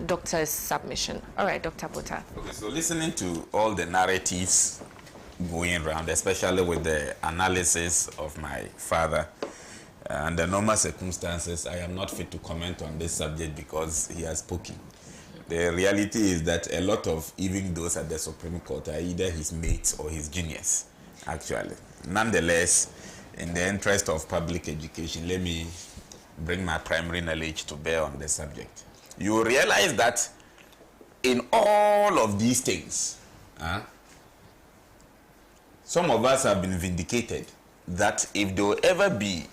Doctor's submission. All right, Dr. Botha. Okay, so listening to all the narratives going around, especially with the analysis of my father, under normal circumstances, I am not fit to comment on this subject because he has spoken. The reality is that a lot of even those at the Supreme Court are either his mates or his juniors, actually. Nonetheless, in the interest of public education, let me bring my primary knowledge to bear on the subject. You realize that in all of these things, some of us have been vindicated that if there will ever be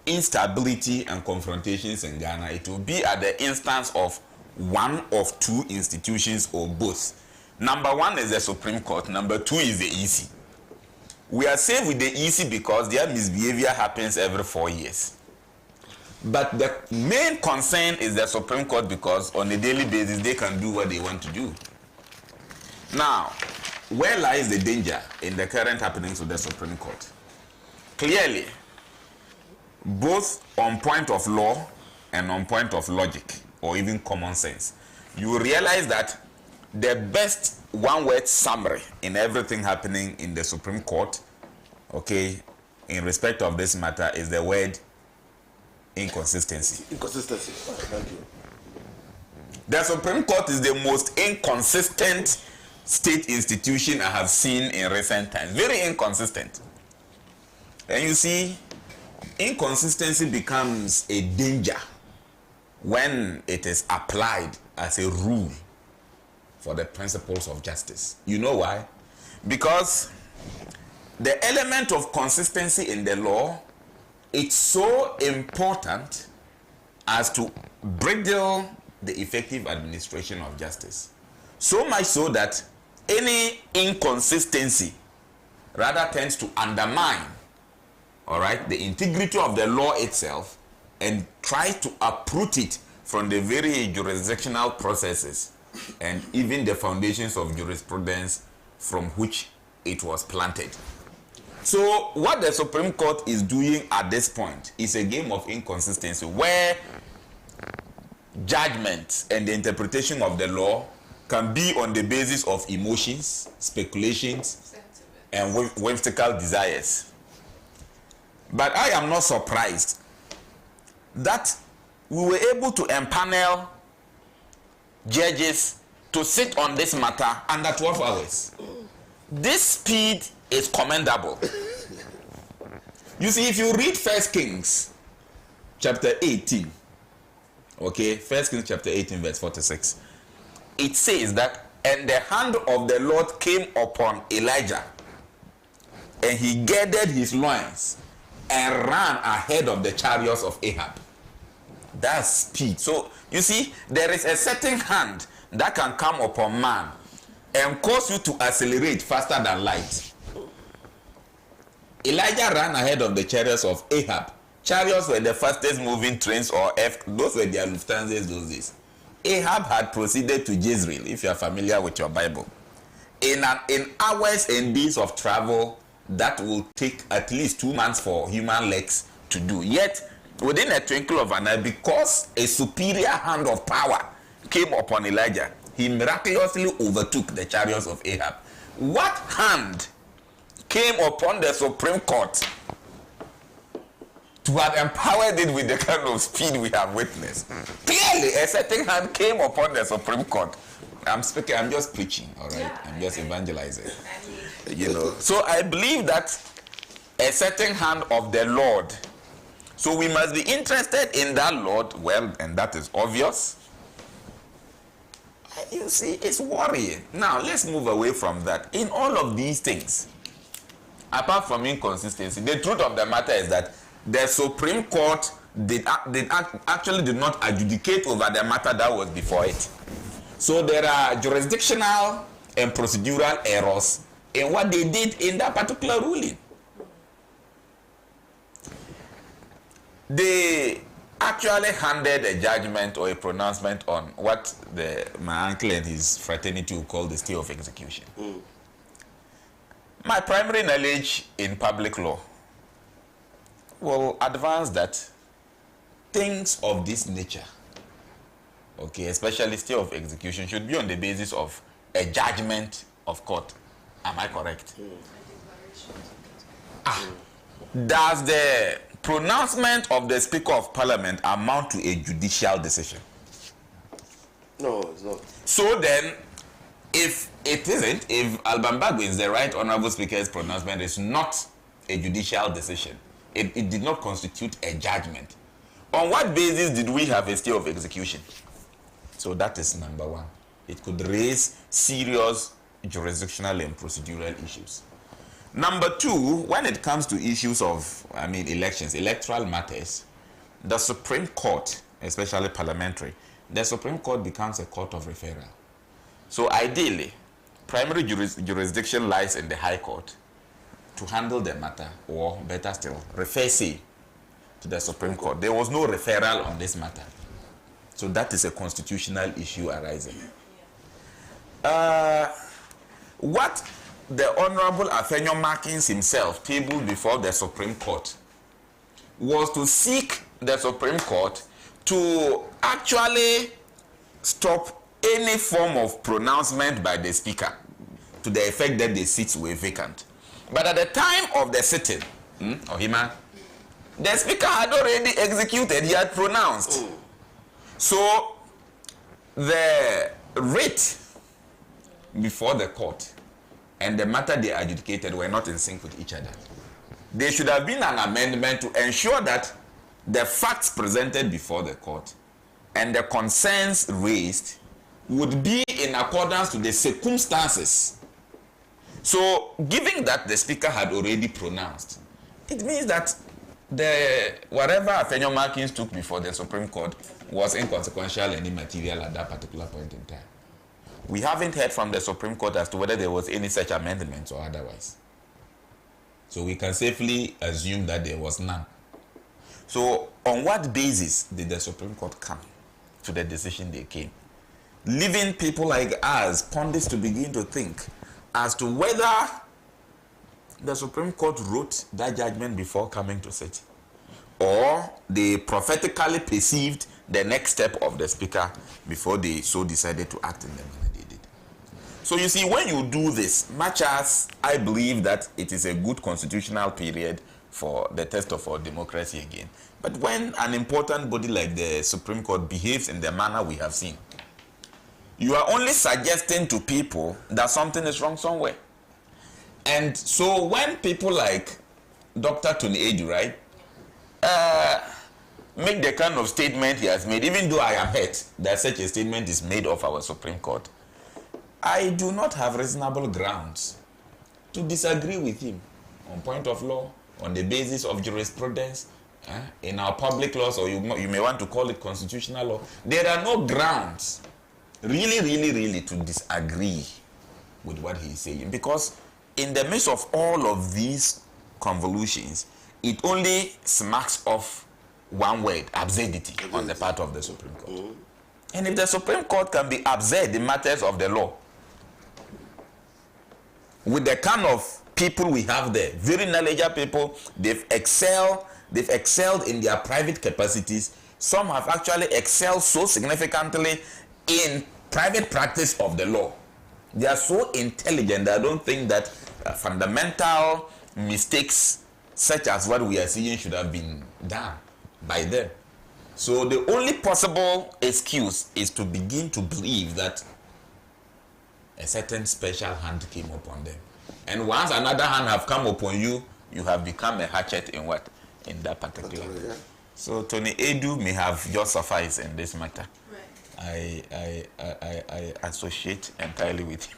instability and confrontations in Ghana, it will be at the instance of one of two institutions or both. Number one is the Supreme Court, number two is the EC. We are safe with the EC because their misbehavior happens every 4 years. But the main concern is the Supreme Court because on a daily basis they can do what they want to do. Now, where lies the danger in the current happenings with the Supreme Court? Clearly, both on point of law and on point of logic or even common sense, you will realize that the best one-word summary in everything happening in the Supreme Court, okay, in respect of this matter is the word inconsistency. Inconsistency. Thank you. The Supreme Court is the most inconsistent state institution I have seen in recent times. Very inconsistent. And you see, inconsistency becomes a danger when it is applied as a rule for the principles of justice. You know why? Because the element of consistency in the law, it's so important as to bridle the effective administration of justice. So much so that any inconsistency rather tends to undermine, all right, the integrity of the law itself and try to uproot it from the very jurisdictional processes and even the foundations of jurisprudence from which it was planted. So what the Supreme Court is doing at this point is a game of inconsistency where judgment and the interpretation of the law can be on the basis of emotions, speculations, and whimsical desires. But I am not surprised that we were able to empanel judges to sit on this matter under 12 hours. This speed is commendable. You see, if you read 1 Kings chapter 18, okay, 1 Kings chapter 18 verse 46, it says that, and the hand of the Lord came upon Elijah, and he girded his loins and ran ahead of the chariots of Ahab. That's speed. So you see, there is a certain hand that can come upon man and cause you to accelerate faster than light. Elijah ran ahead of the chariots of Ahab. Chariots were the fastest moving trains, or those were their Lufthansa those days. Ahab had proceeded to Jezreel, if you are familiar with your Bible, in hours and days of travel that will take at least 2 months for human legs to do. Yet, within a twinkle of an eye, because a superior hand of power came upon Elijah, he miraculously overtook the chariots of Ahab. What hand came upon the Supreme Court to have empowered it with the kind of speed we have witnessed? Clearly, a certain hand came upon the Supreme Court. I'm speaking, I'm just preaching, all right? Yeah, I'm just evangelizing. You know, so I believe that a certain hand of the Lord. So we must be interested in that Lord, well, and that is obvious. You see, it's worrying. Now, let's move away from that. In all of these things, apart from inconsistency, the truth of the matter is that the Supreme Court actually did not adjudicate over the matter that was before it. So there are jurisdictional and procedural errors in what they did in that particular ruling. They actually handed a judgment or a pronouncement on what my uncle and his fraternity would call the stay of execution. My primary knowledge in public law will advance that things of this nature, okay, especially stay of execution, should be on the basis of a judgment of court. Am I correct? Does the pronouncement of the Speaker of Parliament amount to a judicial decision? No, it's not. So then, if it isn't, if Alban Bagwin's, the Right Honourable Speaker's pronouncement is not a judicial decision, it did not constitute a judgment, on what basis did we have a stay of execution? So that is number one. It could raise serious jurisdictional and procedural issues. Number two, when it comes to issues of, elections, electoral matters, the Supreme Court, especially parliamentary, the Supreme Court becomes a court of referral. So ideally, primary jurisdiction lies in the High Court to handle the matter, or better still, refer say to the Supreme Court. There was no referral on this matter. So that is a constitutional issue arising. What the Honorable Afenyo Markins himself tabled before the Supreme Court was to seek the Supreme Court to actually stop any form of pronouncement by the Speaker to the effect that the seats were vacant. But at the time of the sitting, OHEMAA, the Speaker had already executed, he had pronounced. So the writ before the court and the matter they adjudicated were not in sync with each other. There should have been an amendment to ensure that the facts presented before the court and the concerns raised would be in accordance to the circumstances. So, given that the Speaker had already pronounced, it means that whatever Afenyo Markins took before the Supreme Court was inconsequential and immaterial at that particular point in time. We haven't heard from the Supreme Court as to whether there was any such amendments or otherwise. So we can safely assume that there was none. So on what basis did the Supreme Court come to the decision they came? Leaving people like us, pundits, to begin to think as to whether the Supreme Court wrote that judgment before coming to sit, or they prophetically perceived the next step of the Speaker before they so decided to act in the manner they did. So you see, when you do this, much as I believe that it is a good constitutional period for the test of our democracy again, but when an important body like the Supreme Court behaves in the manner we have seen, you are only suggesting to people that something is wrong somewhere. And so when people like Dr. Tony Edu, right, make the kind of statement he has made, even though I am hurt that such a statement is made of our Supreme Court, I do not have reasonable grounds to disagree with him on point of law, on the basis of jurisprudence, in our public laws, or you may want to call it constitutional law. There are no grounds really to disagree with what he is saying, because in the midst of all of these convolutions, it only smacks of one word: absurdity on the part of the Supreme Court. And if the Supreme Court can be absurd in matters of the law, with the kind of people we have there, very knowledgeable people, they've excelled in their private capacities. Some have actually excelled so significantly in private practice of the law. They are so intelligent that I don't think that fundamental mistakes such as what we are seeing should have been done by them. So the only possible excuse is to begin to believe that a certain special hand came upon them. And once another hand have come upon you, you have become a hatchet in what? In that particular. So Tony Edu may have just sufficed in this matter. Right. I associate entirely with him.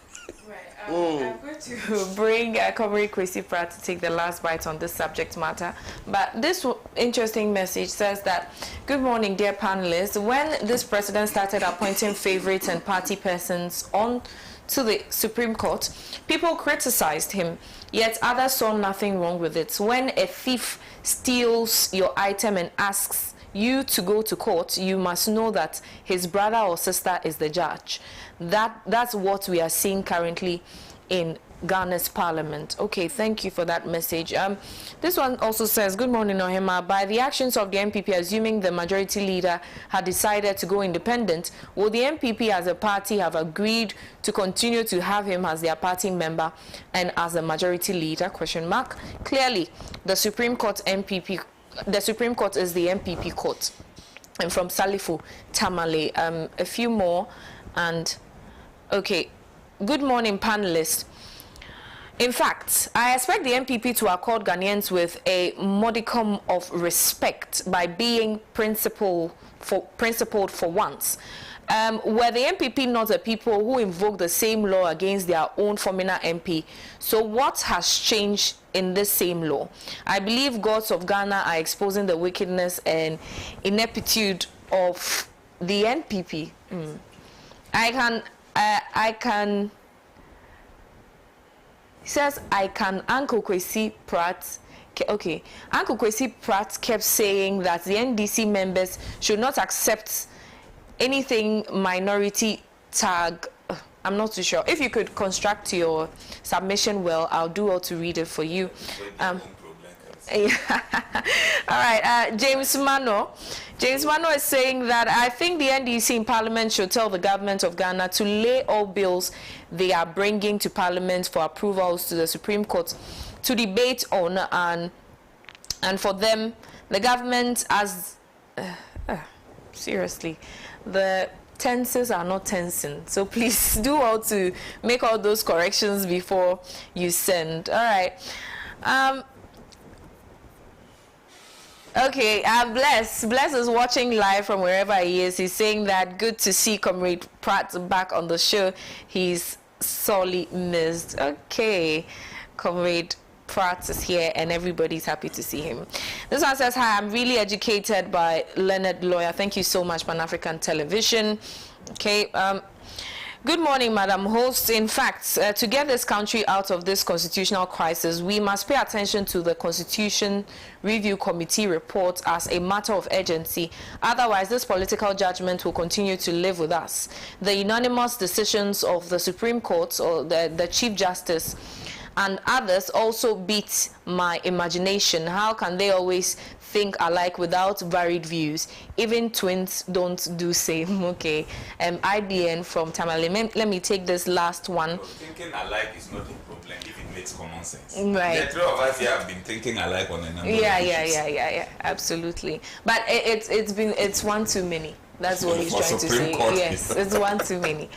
I'm going to bring Comrade Kwesi Pratt to take the last bite on this subject matter. But this interesting message says that, good morning, dear panelists. When this president started appointing favorites and party persons on to the Supreme Court, people criticized him, yet others saw nothing wrong with it. When a thief steals your item and asks you to go to court, you must know that his brother or sister is the judge. That's what we are seeing currently in Ghana's parliament. Okay, thank you for that message. This one also says, good morning, OHEMAA. By the actions of the MPP, assuming the majority leader had decided to go independent, will the MPP as a party have agreed to continue to have him as their party member and as the majority leader? Question mark. Clearly, the Supreme Court is the MPP court. And from Salifu Tamale, a few more. And okay, good morning, panelists. In fact, I expect the MPP to accord Ghanaians with a modicum of respect by being principled for once. were the MPP not the people who invoked the same law against their own former MP? So what has changed in this same law? I believe gods of Ghana are exposing the wickedness and ineptitude of the NPP. I can. He says, I can. Uncle Kwesi Pratt. Okay, Uncle Kwesi Pratt kept saying that the NDC members should not accept anything minority tag. I'm not too sure. If you could construct your submission well, I'll do all to read it for you. All right, James Mano. James Mano is saying that I think the NDC in Parliament should tell the government of Ghana to lay all bills they are bringing to Parliament for approvals to the Supreme Court to debate on, and for them, the government as seriously, the tenses are not tensing, so please do all to make all those corrections before you send. All right. Okay, Bless is watching live from wherever he is. He's saying that good to see Comrade Pratt back on the show. He's sorely missed. Okay, Comrade Pratt is here and everybody's happy to see him. This one says, hi, I'm really educated by Leonard Lawyer. Thank you so much, Pan-African Television. Okay, good morning, Madam Host. In fact, to get this country out of this constitutional crisis, we must pay attention to the Constitution Review Committee report as a matter of urgency. Otherwise, this political judgment will continue to live with us. The unanimous decisions of the Supreme Court or the Chief Justice and others also beat my imagination. How can they always think alike without varied views? Even twins don't do same. Okay. IBN from Tamale. Let me take this last one. Thinking alike is not a problem if it makes common sense. Right. The three of us here have been thinking alike on a number of issues. Yeah. Absolutely. But it's one too many. That's what he's trying to say. Yes, it's one too many.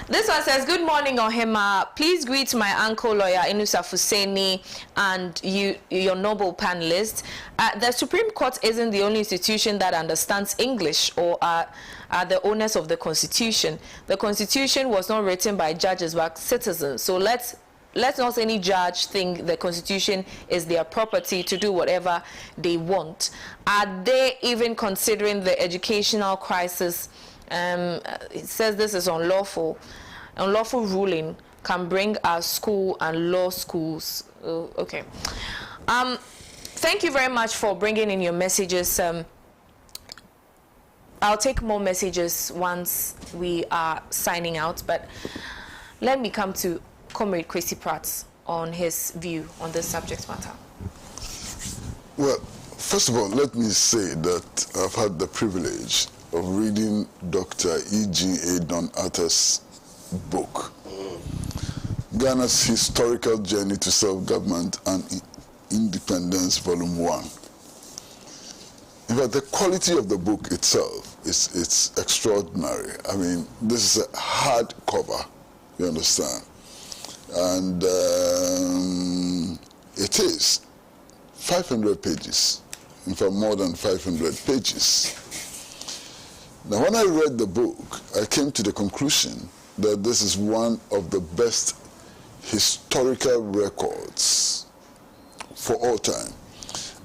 This one says, good morning, OHEMAA. Please greet my uncle, lawyer Inusa Fuseni, and your noble panelists. The Supreme Court isn't the only institution that understands English or are the owners of the Constitution. The Constitution was not written by judges but citizens. So let's not any judge think the Constitution is their property to do whatever they want. Are they even considering the educational crisis? It says this is unlawful. Unlawful ruling can bring our school and law schools. Okay. Thank you very much for bringing in your messages. I'll take more messages once we are signing out, but let me come to Comrade Kwesi Pratt on his view on this subject matter. Well, first of all, let me say that I've had the privilege of reading Dr. E.G.A. Don Atta's book, Ghana's Historical Journey to Self-Government and Independence, Volume 1. In fact, the quality of the book itself it's extraordinary. I mean, this is a hardcover, you understand? And it is 500 pages, in fact more than 500 pages. Now when I read the book, I came to the conclusion that this is one of the best historical records for all time.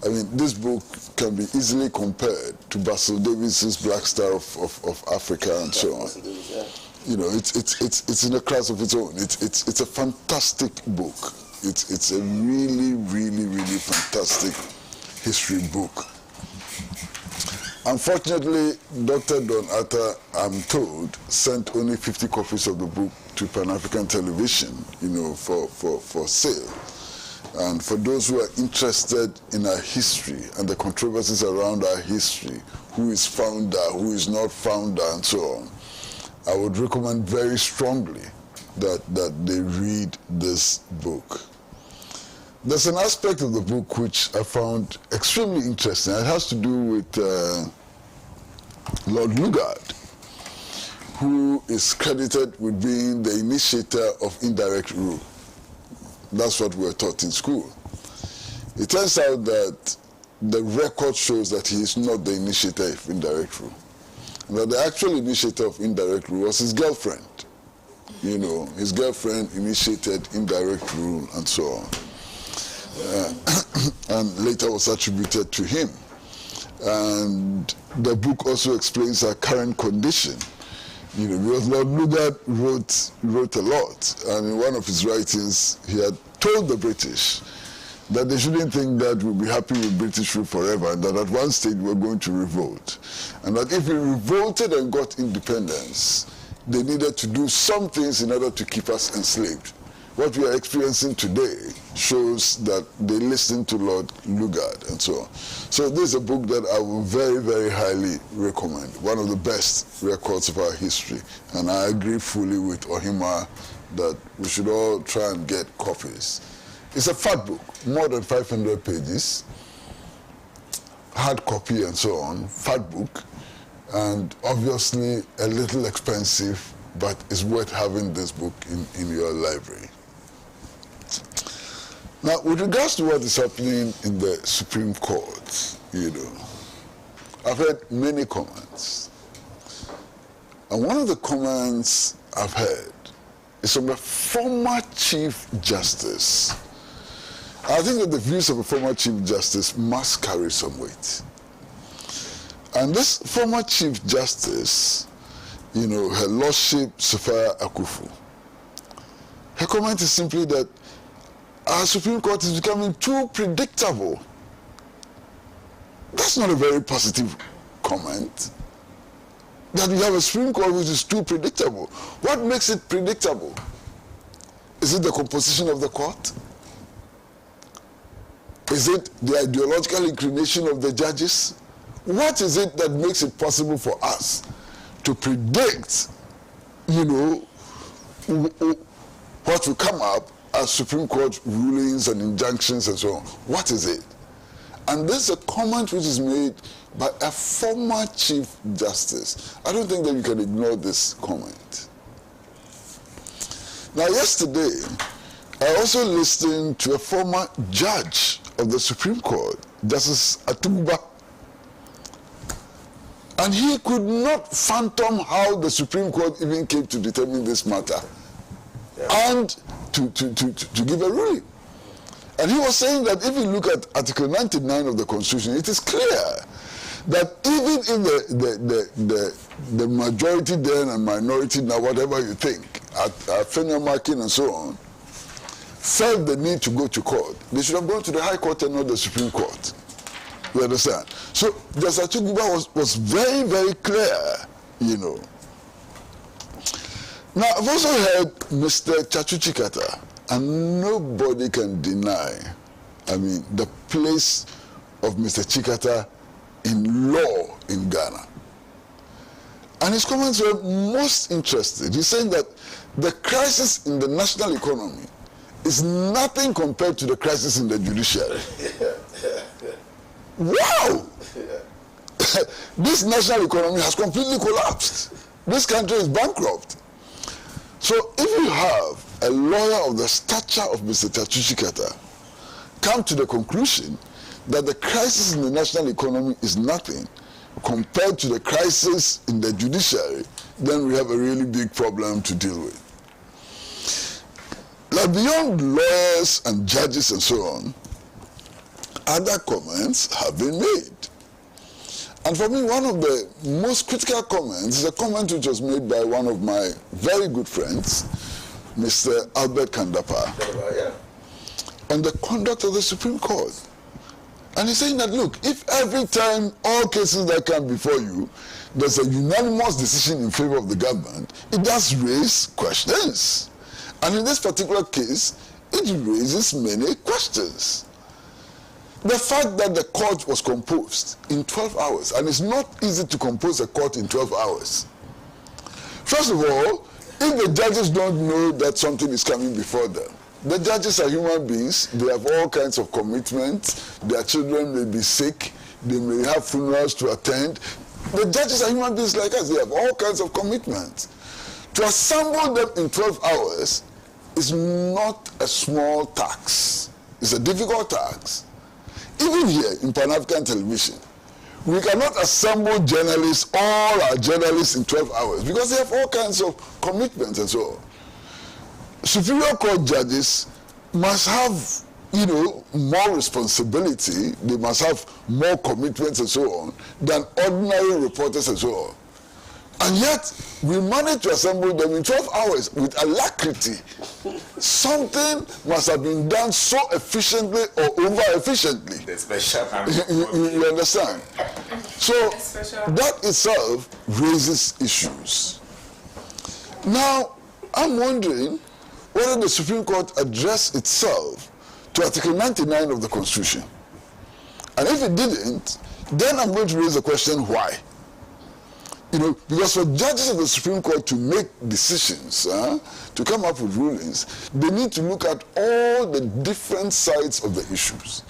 I mean, this book can be easily compared to Basil Davis's Black Star of Africa and so on. You know, it's in a class of its own. It's a fantastic book. It's a really, really, really fantastic history book. Unfortunately, Dr. Don Atta, I'm told, sent only 50 copies of the book to Pan-African Television, you know, for sale. And for those who are interested in our history and the controversies around our history, who is founder, who is not founder, and so on, I would recommend very strongly that they read this book. There's an aspect of the book which I found extremely interesting. It has to do with Lord Lugard, who is credited with being the initiator of indirect rule. That's what we were taught in school. It turns out that the record shows that he is not the initiator of indirect rule. that the actual initiator of indirect rule was his girlfriend. You know, his girlfriend initiated indirect rule and so on. And later was attributed to him. And the book also explains our current condition. You know, because Lord Lugard wrote a lot, and in one of his writings, he had told the British that they shouldn't think that we'll be happy with British rule forever, and that at one stage we're going to revolt. And that if we revolted and got independence, they needed to do some things in order to keep us enslaved. What we are experiencing today shows that they listened to Lord Lugard and so on. So this is a book that I will very, very highly recommend. One of the best records of our history. And I agree fully with OHEMAA that we should all try and get copies. It's a fat book, more than 500 pages, hard copy and so on, fat book, and obviously a little expensive, but it's worth having this book in your library. Now, with regards to what is happening in the Supreme Court, you know, I've heard many comments. And one of the comments I've heard is from a former Chief Justice. I think that the views of a former Chief Justice must carry some weight. And this former Chief Justice, you know, Her Lordship Sophia Akufu, her comment is simply that our Supreme Court is becoming too predictable. That's not a very positive comment. That we have a Supreme Court which is too predictable. What makes it predictable? Is it the composition of the court? Is it the ideological inclination of the judges? What is it that makes it possible for us to predict, you know, what will come up as Supreme Court rulings and injunctions and so on? What is it? And this is a comment which is made by a former Chief Justice. I don't think that you can ignore this comment. Now, yesterday, I also listened to a former judge of the Supreme Court, Justice Atuba, and he could not fathom how the Supreme Court even came to determine this matter and to give a ruling. And he was saying that if you look at Article 99 of the Constitution, it is clear that even if the majority then and minority now, whatever you think, at Fenner marking and so on, felt the need to go to court, they should have gone to the High Court and not the Supreme Court. You understand? So Justice Atuba was very, very clear, you know. Now, I've also heard Mr. Chachu Chikata, and nobody can deny, I mean, the place of Mr. Chikata in law in Ghana. And his comments were most interesting. He's saying that the crisis in the national economy is nothing compared to the crisis in the judiciary. Wow! This national economy has completely collapsed. This country is bankrupt. So if you have a lawyer of the stature of Mr. Chachu Chikata come to the conclusion that the crisis in the national economy is nothing compared to the crisis in the judiciary, then we have a really big problem to deal with. Now, beyond lawyers and judges and so on, other comments have been made. And for me, one of the most critical comments is a comment which was made by one of my very good friends, Mr. Albert Kandapa, on the conduct of the Supreme Court. And he's saying that, look, if every time all cases that come before you, there's a unanimous decision in favor of the government, it does raise questions. And in this particular case, it raises many questions. The fact that the court was composed in 12 hours, and it's not easy to compose a court in 12 hours. First of all, if the judges don't know that something is coming before them, the judges are human beings, they have all kinds of commitments, their children may be sick, they may have funerals to attend. The judges are human beings like us, they have all kinds of commitments. To assemble them in 12 hours is not a small task. It's a difficult task. Even here in Pan-African television, we cannot assemble journalists, all our journalists in 12 hours because they have all kinds of commitments and so on. Superior Court judges must have, you know, more responsibility, they must have more commitments and so on than ordinary reporters and so on. And yet, we managed to assemble them in 12 hours with alacrity. Something must have been done so efficiently or over-efficiently. The special you understand? So, that itself raises issues. Now, I'm wondering whether the Supreme Court addressed itself to Article 99 of the Constitution. And if it didn't, then I'm going to raise the question, why? You know, because for judges of the Supreme Court to make decisions, to come up with rulings, they need to look at all the different sides of the issues.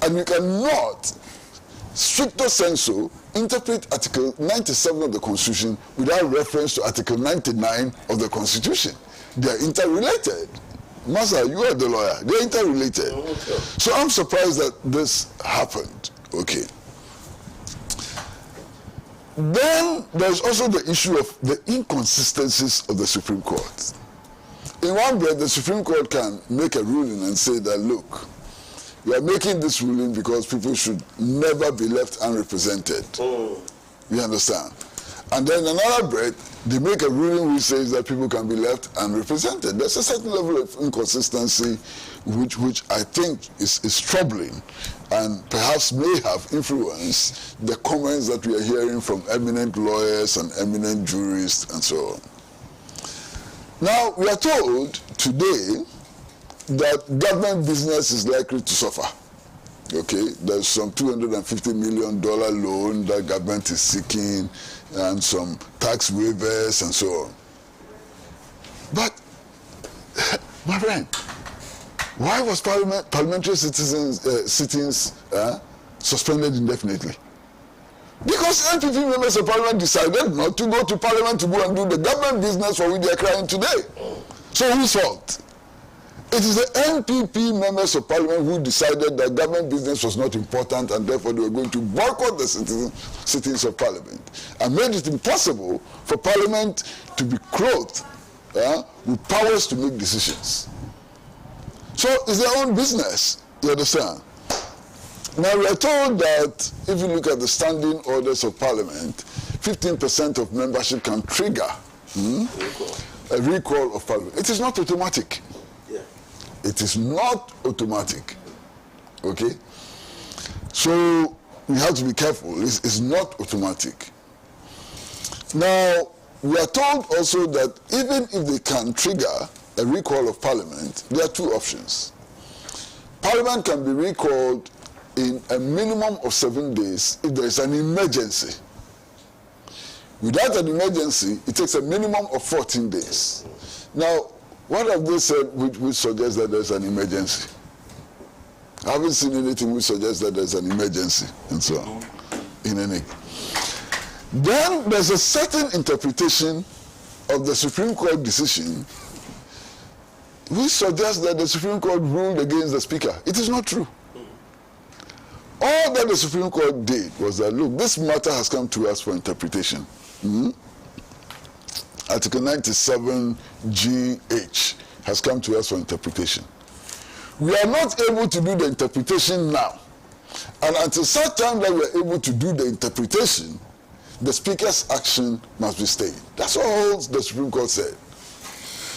And you cannot, stricto sensu, interpret Article 97 of the Constitution without reference to Article 99 of the Constitution. They are interrelated. Master, you are the lawyer. They are interrelated. Oh, okay. So I'm surprised that this happened. Okay. Then there's also the issue of the inconsistencies of the Supreme Court. In one breath, the Supreme Court can make a ruling and say that, look, we are making this ruling because people should never be left unrepresented. Oh. You understand? And then another breath, they make a ruling which says that people can be left unrepresented. There's a certain level of inconsistency which I think is troubling and perhaps may have influenced the comments that we are hearing from eminent lawyers and eminent jurists and so on. Now, we are told today that government business is likely to suffer. Okay, there's some $250 million loan that government is seeking and some tax waivers and so on. But, my friend, why was parliamentary sittings suspended indefinitely? Because NPP members of parliament decided not to go to parliament to go and do the government business for which they are crying today. So whose fault? It is the NPP members of parliament who decided that government business was not important and therefore they were going to boycott the sittings of parliament and made it impossible for parliament to be clothed with powers to make decisions. So it's their own business, you understand? Now we are told that if you look at the standing orders of parliament, 15% of membership can trigger a recall of parliament. It is not automatic. It is not automatic, okay? So we have to be careful. It's not automatic. Now, we are told also that even if they can trigger a recall of parliament, there are two options. Parliament can be recalled in a minimum of 7 days if there is an emergency. Without an emergency, it takes a minimum of 14 days. Now, what have they said which suggests that there's an emergency? I haven't seen anything which suggests that there's an emergency and so on. In any. Then there's a certain interpretation of the Supreme Court decision which suggests that the Supreme Court ruled against the Speaker. It is not true. All that the Supreme Court did was that, look, this matter has come to us for interpretation. Article 97 GH has come to us for interpretation. We are not able to do the interpretation now. And until such time that we are able to do the interpretation, the Speaker's action must be stayed. That's all the Supreme Court said.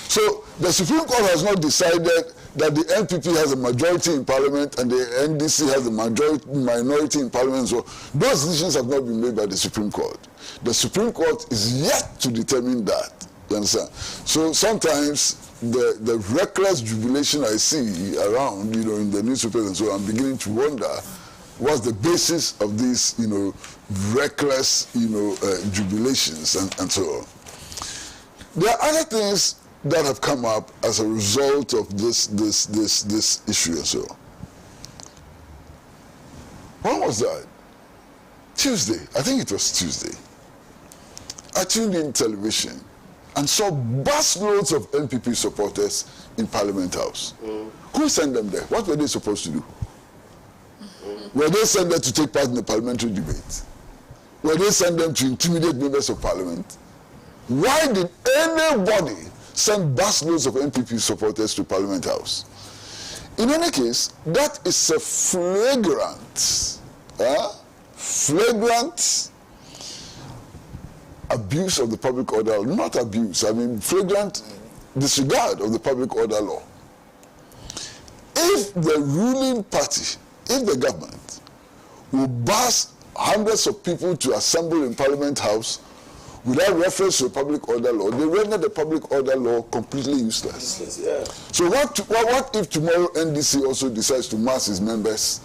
So the Supreme Court has not decided that the NPP has a majority in Parliament and the NDC has a minority in Parliament. So those decisions have not been made by the Supreme Court. The Supreme Court is yet to determine that. You understand? So sometimes the reckless jubilation I see around, you know, in the newspapers and so on, I'm beginning to wonder what's the basis of these, you know, reckless, you know, jubilations and so on. There are other things that have come up as a result of this issue and so on. When was that? Tuesday. I think it was Tuesday. I tuned in television and saw busloads of NPP supporters in Parliament House. Who sent them there? What were they supposed to do? Were they sent there to take part in the parliamentary debate? were they sent them to intimidate members of parliament? Why did anybody send busloads of NPP supporters to Parliament House? In any case, that is a flagrant abuse of the public order, not abuse, I mean flagrant disregard of the public order law. If the ruling party, if the government will bus hundreds of people to assemble in Parliament House without reference to the public order law, they render the public order law completely useless. Yeah. So what if tomorrow NDC also decides to mass its members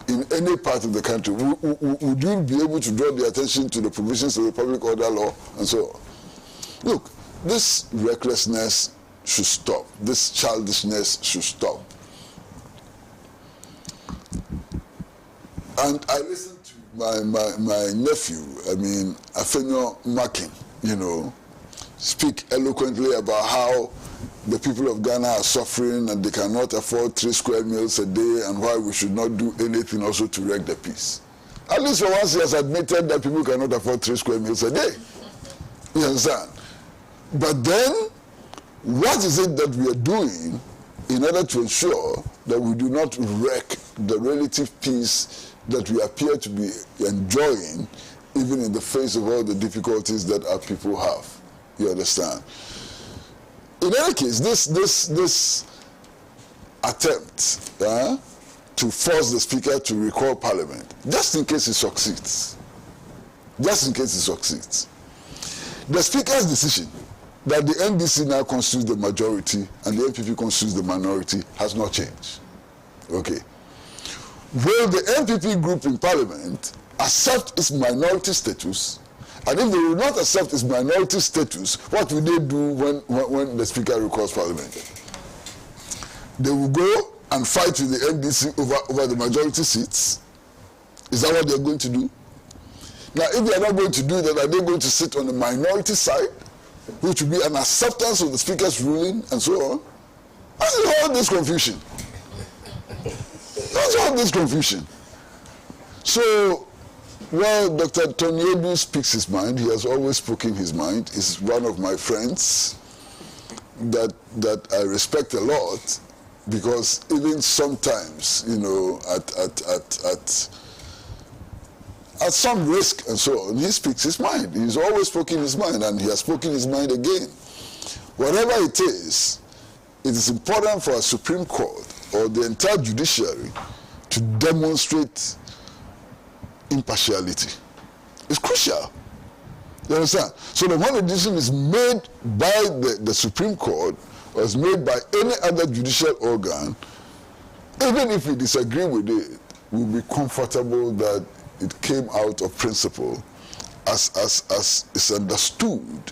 in any part of the country? Would you be able to draw the attention to the provisions of the public order law and so on? Look, this recklessness should stop. This childishness should stop. And I listened to my nephew, I mean, Afenyo Makin, you know, speak eloquently about how the people of Ghana are suffering and they cannot afford 3 square meals a day and why we should not do anything also to wreck the peace. At least for once he has admitted that people cannot afford 3 square meals a day. You understand? But then, what is it that we are doing in order to ensure that we do not wreck the relative peace that we appear to be enjoying, even in the face of all the difficulties that our people have? You understand? In any case, this attempt to force the speaker to recall Parliament, just in case it succeeds, the speaker's decision that the NDC now constitutes the majority and the NPP constitutes the minority has not changed. Okay. Will the NPP group in Parliament accept its minority status? And if they will not accept its minority status, what will they do when the speaker recalls Parliament? They will go and fight with the NDC over the majority seats. Is that what they're going to do? Now, if they are not going to do that, are they going to sit on the minority side, which will be an acceptance of the speaker's ruling and so on? That's all this confusion. That's all this confusion. So, well, Dr. Tony Edu speaks his mind. He has always spoken his mind. He's one of my friends that I respect a lot, because even sometimes, you know, at some risk and so on, he speaks his mind. He's always spoken his mind, and he has spoken his mind again. Whatever it is important for a Supreme Court or the entire judiciary to demonstrate impartiality. It's crucial. You understand? So that when a decision is made by the Supreme Court or is made by any other judicial organ, even if we disagree with it, we'll be comfortable that it came out of principle as is understood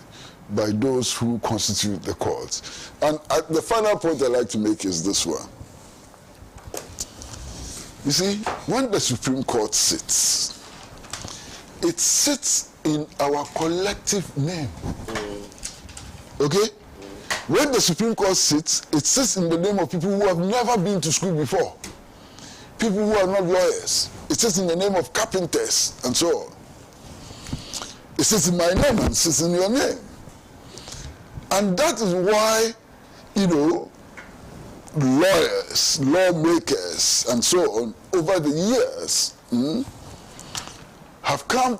by those who constitute the courts. And the final point I'd like to make is this one. You see, when the Supreme Court sits, it sits in our collective name. Okay? When the Supreme Court sits, it sits in the name of people who have never been to school before. People who are not lawyers. It sits in the name of carpenters and so on. It sits in my name and sits in your name. And that is why, you know, lawyers, lawmakers, and so on, over the years, have come